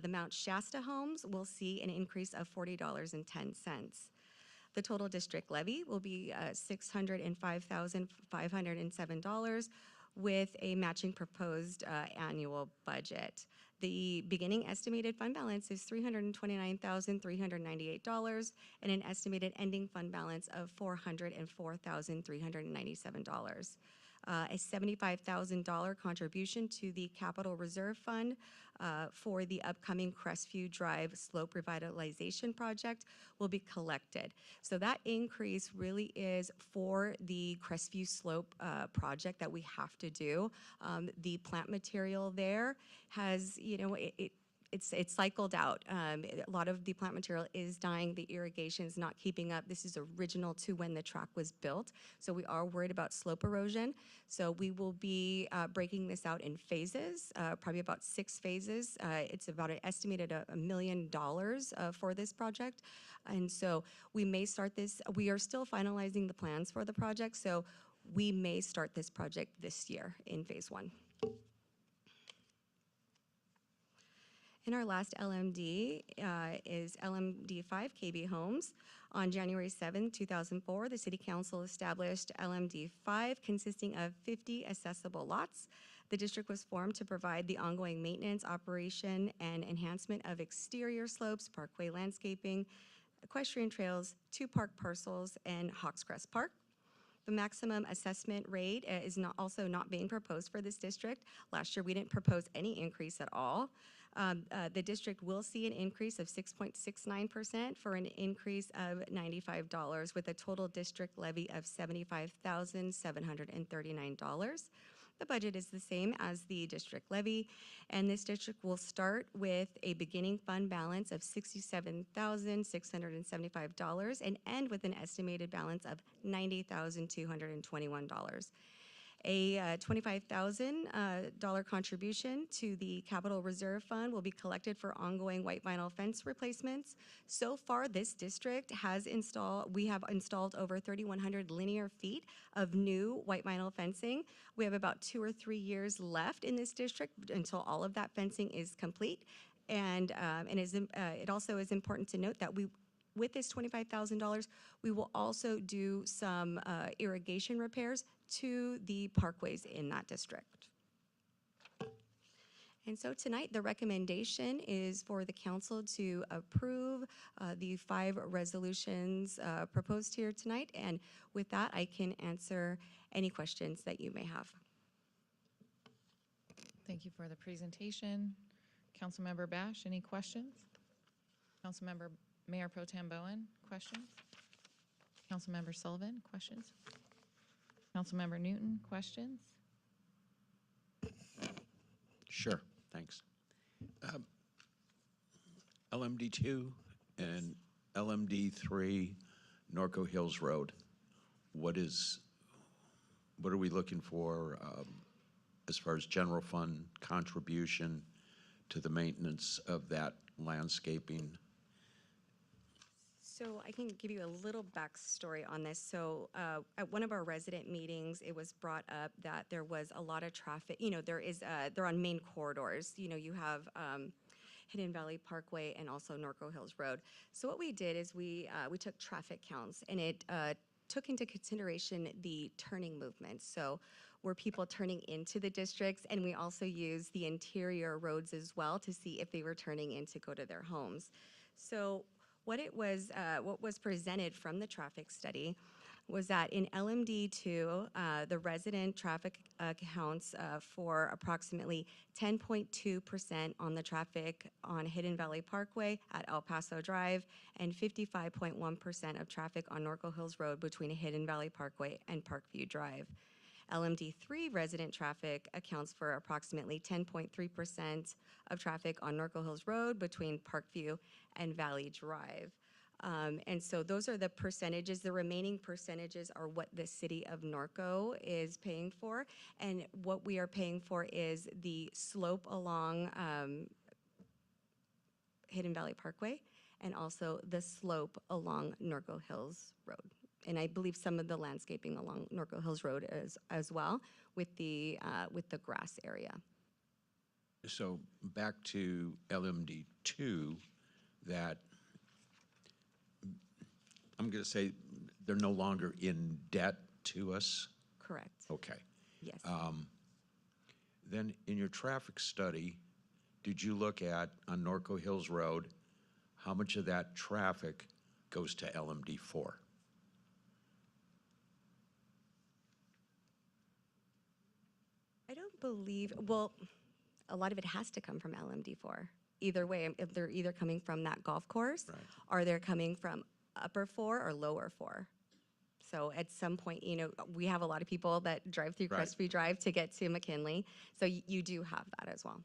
The Mount Shasta homes will see an increase of $40.10. The total district levy will be $605,507 with a matching proposed annual budget. The beginning estimated fund balance is $329,398 and an estimated ending fund balance of $404,397. A $75,000 contribution to the Capital Reserve Fund for the upcoming Crestview Drive Slope Revitalization Project will be collected. So that increase really is for the Crestview Slope project that we have to do. The plant material there has, it's cycled out. A lot of the plant material is dying. The irrigation is not keeping up. This is original to when the track was built. So we are worried about slope erosion. So we will be breaking this out in phases, probably about 6 phases. It's about an estimated $1 million for this project. And so we may start this. We are still finalizing the plans for the project. So we may start this project this year in phase 1. And our last LMD is LMD 5 KB Homes. On January 7, 2004, the City Council established LMD 5 consisting of 50 accessible lots. The district was formed to provide the ongoing maintenance, operation, and enhancement of exterior slopes, parkway landscaping, equestrian trails, 2 park parcels, and Hawks Crest Park. The maximum assessment rate is also not being proposed for this district. Last year, we didn't propose any increase at all. The district will see an increase of 6.69% for an increase of $95 with a total district levy of $75,739. The budget is the same as the district levy, and this district will start with a beginning fund balance of $67,675 and end with an estimated balance of $90,221. A $25,000 contribution to the Capital Reserve Fund will be collected for ongoing white vinyl fence replacements. So far, this district has we have installed over 3,100 linear feet of new white vinyl fencing. We have about 2 or 3 years left in this district until all of that fencing is complete. And it also is important to note that with this $25,000, we will also do some irrigation repairs to the parkways in that district. And so tonight, the recommendation is for the council to approve the 5 resolutions proposed here tonight. And with that, I can answer any questions that you may have. Thank you for the presentation. Councilmember Bash, any questions? Councilmember Mayor Pro Tem Bowen, questions? Councilmember Sullivan, questions? Councilmember Newton, questions? Sure, thanks. LMD2 and LMD3 Norco Hills Road, what is what are we looking for as far as general fund contribution to the maintenance of that landscaping? So I can give you a little backstory on this. So at one of our resident meetings, it was brought up that there was a lot of traffic. They're on main corridors. You have Hidden Valley Parkway and also Norco Hills Road. So what we did is we took traffic counts, and it took into consideration the turning movements. So were people turning into the districts, and we also used the interior roads as well to see if they were turning in to go to their homes. So what was presented from the traffic study was that in LMD2, the resident traffic counts for approximately 10.2% on the traffic on Hidden Valley Parkway at El Paso Drive and 55.1% of traffic on Norco Hills Road between Hidden Valley Parkway and Parkview Drive. LMD3 resident traffic accounts for approximately 10.3% of traffic on Norco Hills Road between Parkview and Valley Drive. And so those are the percentages. The remaining percentages are what the city of Norco is paying for. And what we are paying for is the slope along Hidden Valley Parkway and also the slope along Norco Hills Road. And I believe some of the landscaping along Norco Hills Road as well with the grass area. So back to LMD2, that I'm going to say they're no longer in debt to us? Correct. Okay. Yes. Then in your traffic study, did you look at, on Norco Hills Road, how much of that traffic goes to LMD4? I don't believe, well, a lot of it has to come from LMD4. Either way, if they're either coming from that golf course, or they're coming from upper 4 or lower 4. So at some point, we have a lot of people that drive through Crestview Drive to get to McKinley. So you do have that as well.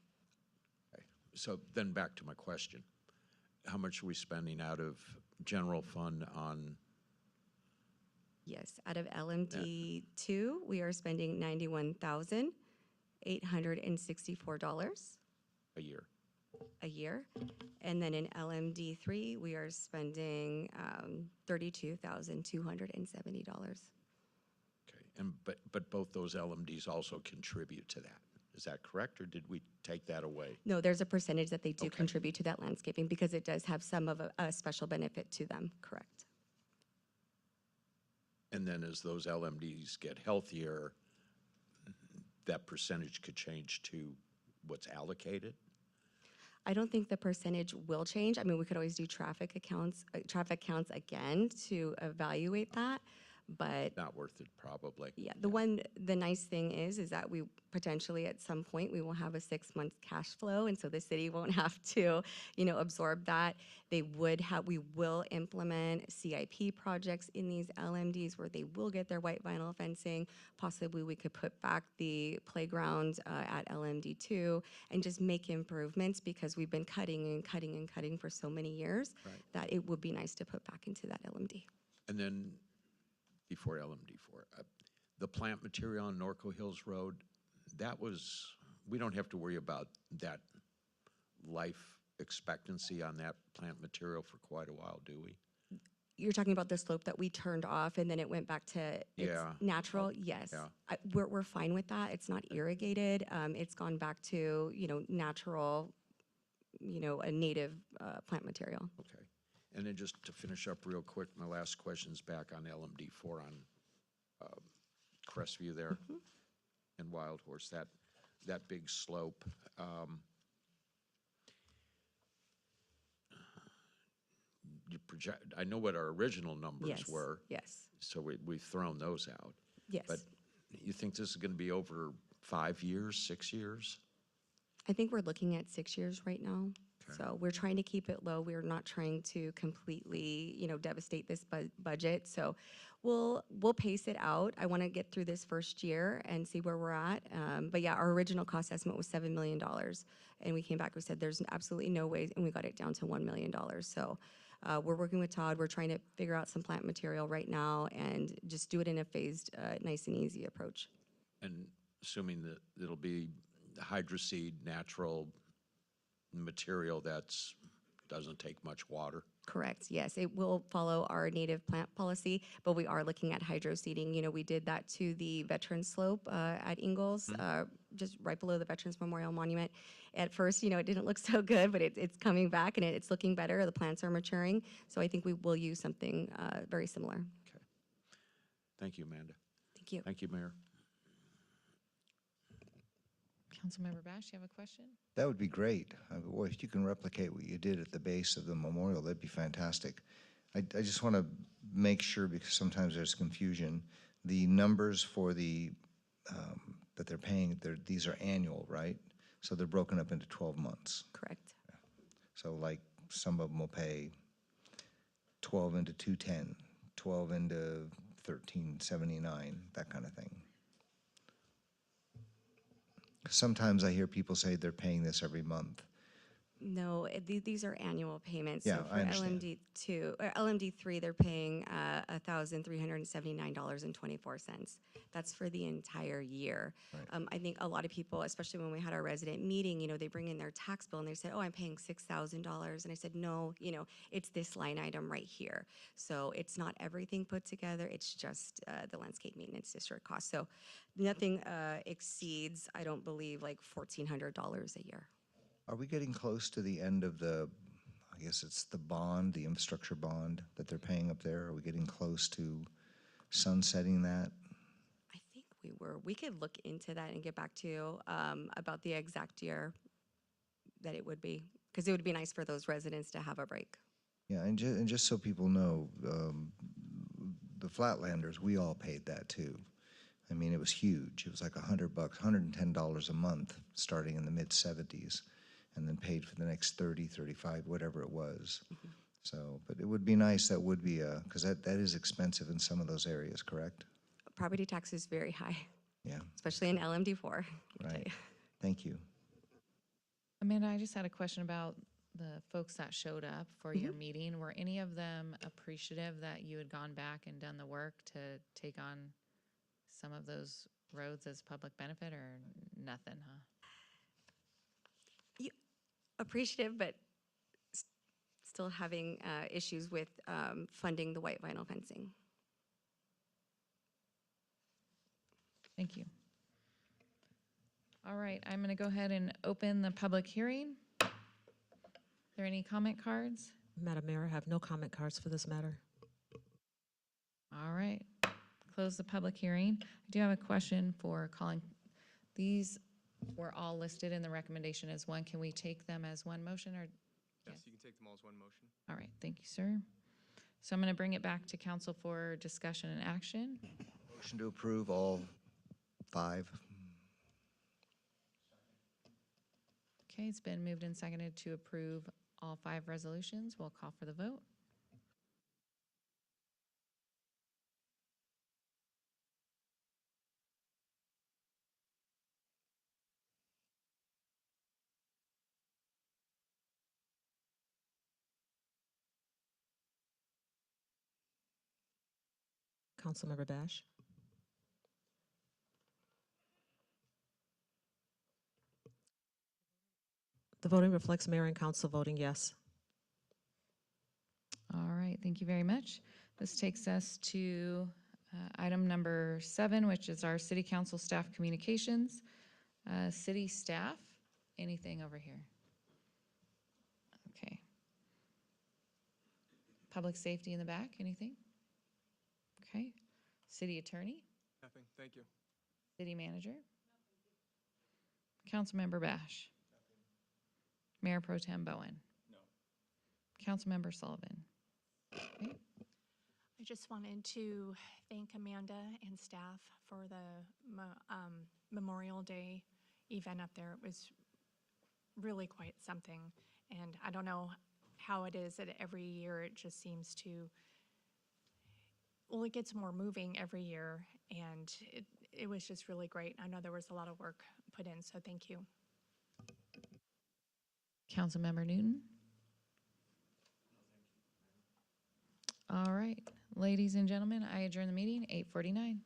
Okay. So then back to my question. How much are we spending out of general fund on? Yes, out of LMD2, we are spending $91,864 A year. a year. And then in LMD3, we are spending $32,270. Okay. And but both those LMDs also contribute to that. Is that correct, or did we take that away? No, there's a percentage that they do contribute to that landscaping because it does have some of a special benefit to them, correct? And then as those LMDs get healthier, that percentage could change to what's allocated? I don't think the percentage will change. I mean, we could always do traffic counts again to evaluate that, but Not worth it, probably. yeah, the nice thing is that we potentially at some point we will have a 6-month cash flow, and so the city won't have to, absorb that. We will implement CIP projects in these LMDs where they will get their white vinyl fencing. Possibly we could put back the playground at LMD2 and just make improvements because we've been cutting and cutting and cutting for so many years that it would be nice to put back into that LMD. And then before LMD4, the plant material on Norco Hills Road, we don't have to worry about that life expectancy on that plant material for quite a while, do we? You're talking about the slope that we turned off and then it went back to its natural? Yes. Yeah. We're fine with that. It's not irrigated. It's gone back to, natural, a native plant material. Okay. And then just to finish up real quick, my last question's back on LMD4 on Crestview there and Wild Horse, that big slope. You project, I know what our original numbers were. Yes. So we've thrown those out. Yes. But you think this is going to be over 5 years, 6 years? I think we're looking at 6 years right now. So we're trying to keep it low. We're not trying to completely, devastate this budget. So we'll pace it out. I want to get through this first year and see where we're at. But yeah, our original cost estimate was $7 million. And we came back, we said there's absolutely no way, and we got it down to $1 million. So We're working with Todd. We're trying to figure out some plant material right now and just do it in a phased, nice and easy approach. And assuming that it'll be hydroseed, natural material that's, doesn't take much water. Correct, yes. It will follow our native plant policy, but we are looking at hydroseeding. You know, we did that to the Veterans Slope at Ingalls, just right below the Veterans Memorial Monument. At first, you know, it didn't look so good, but it's coming back and it's looking better. The plants are maturing. So I think we will use something very similar. Okay. Thank you, Amanda. Thank you. Thank you, Mayor. Councilmember Bash, you have a question? That would be great. Boy, if you can replicate what you did at the base of the memorial, that'd be fantastic. I just want to make sure, because sometimes there's confusion, the numbers for the, that they're paying, these are annual, right? So they're broken up into 12 months. Correct. So like some of them will pay 12 into 210, 12 into 1379, that kind of thing. Sometimes I hear people say they're paying this every month. No, these are annual payments. Yeah, So for I understand. LMD2, or LMD3, they're paying $1,379.24. That's for the entire year. Right. I think a lot of people, especially when we had our resident meeting, you know, they bring in their tax bill and they said, oh, I'm paying $6,000. And I said, no, you know, it's this line item right here. So it's not everything put together. It's just the landscape maintenance district cost. So nothing exceeds, I don't believe, like $1,400 a year. Are we getting close to the end of the, I guess it's the bond, the infrastructure bond that they're paying up there? Are we getting close to sunsetting that? I think we were. We could look into that and get back to you about the exact year that it would be, because it would be nice for those residents to have a break. Yeah, and just so people know, the Flatlanders, we all paid that too. I mean, it was huge. It was like $100, $110 a month starting in the mid-70s, and then paid for the next 30, 35, whatever it was. So, but it would be nice, that would be because that is expensive in some of those areas, correct? Property tax is very high. Yeah. Especially in LMD4. Right. Thank you. Amanda, I just had a question about the folks that showed up for your meeting. Were any of them appreciative that you had gone back and done the work to take on some of those roads as public benefit, or nothing, huh? Appreciative, but still having issues with funding the white vinyl fencing. Thank you. All right, I'm going to go ahead and open the public hearing. Are there any comment cards? Madam Mayor, I have no comment cards for this matter. All right, close the public hearing. I do have a question for calling. These were all listed in the recommendation as one. Can we take them as one motion, or? Yes, you can take them all as one motion. All right, thank you, sir. So I'm going to bring it back to council for discussion and action. Motion to approve all 5. Okay, it's been moved and seconded to approve all 5 resolutions. We'll call for the vote. Councilmember Bash? The voting reflects mayor and council voting yes. All right, thank you very much. This takes us to item number 7, which is our city council staff communications. City staff, anything over here? Okay. Public safety in the back, anything? Okay. City attorney? Nothing, thank you. City manager? Councilmember Bash? Mayor Pro Tem Bowen? No. Councilmember Sullivan? Okay. I just wanted to thank Amanda and staff for the Memorial Day event up there. It was really quite something. And I don't know how it is that every year it just seems to, well, it gets more moving every year. And it was just really great. I know there was a lot of work put in, so thank you. Councilmember Newton? All right, ladies and gentlemen, I adjourn the meeting, 8:49.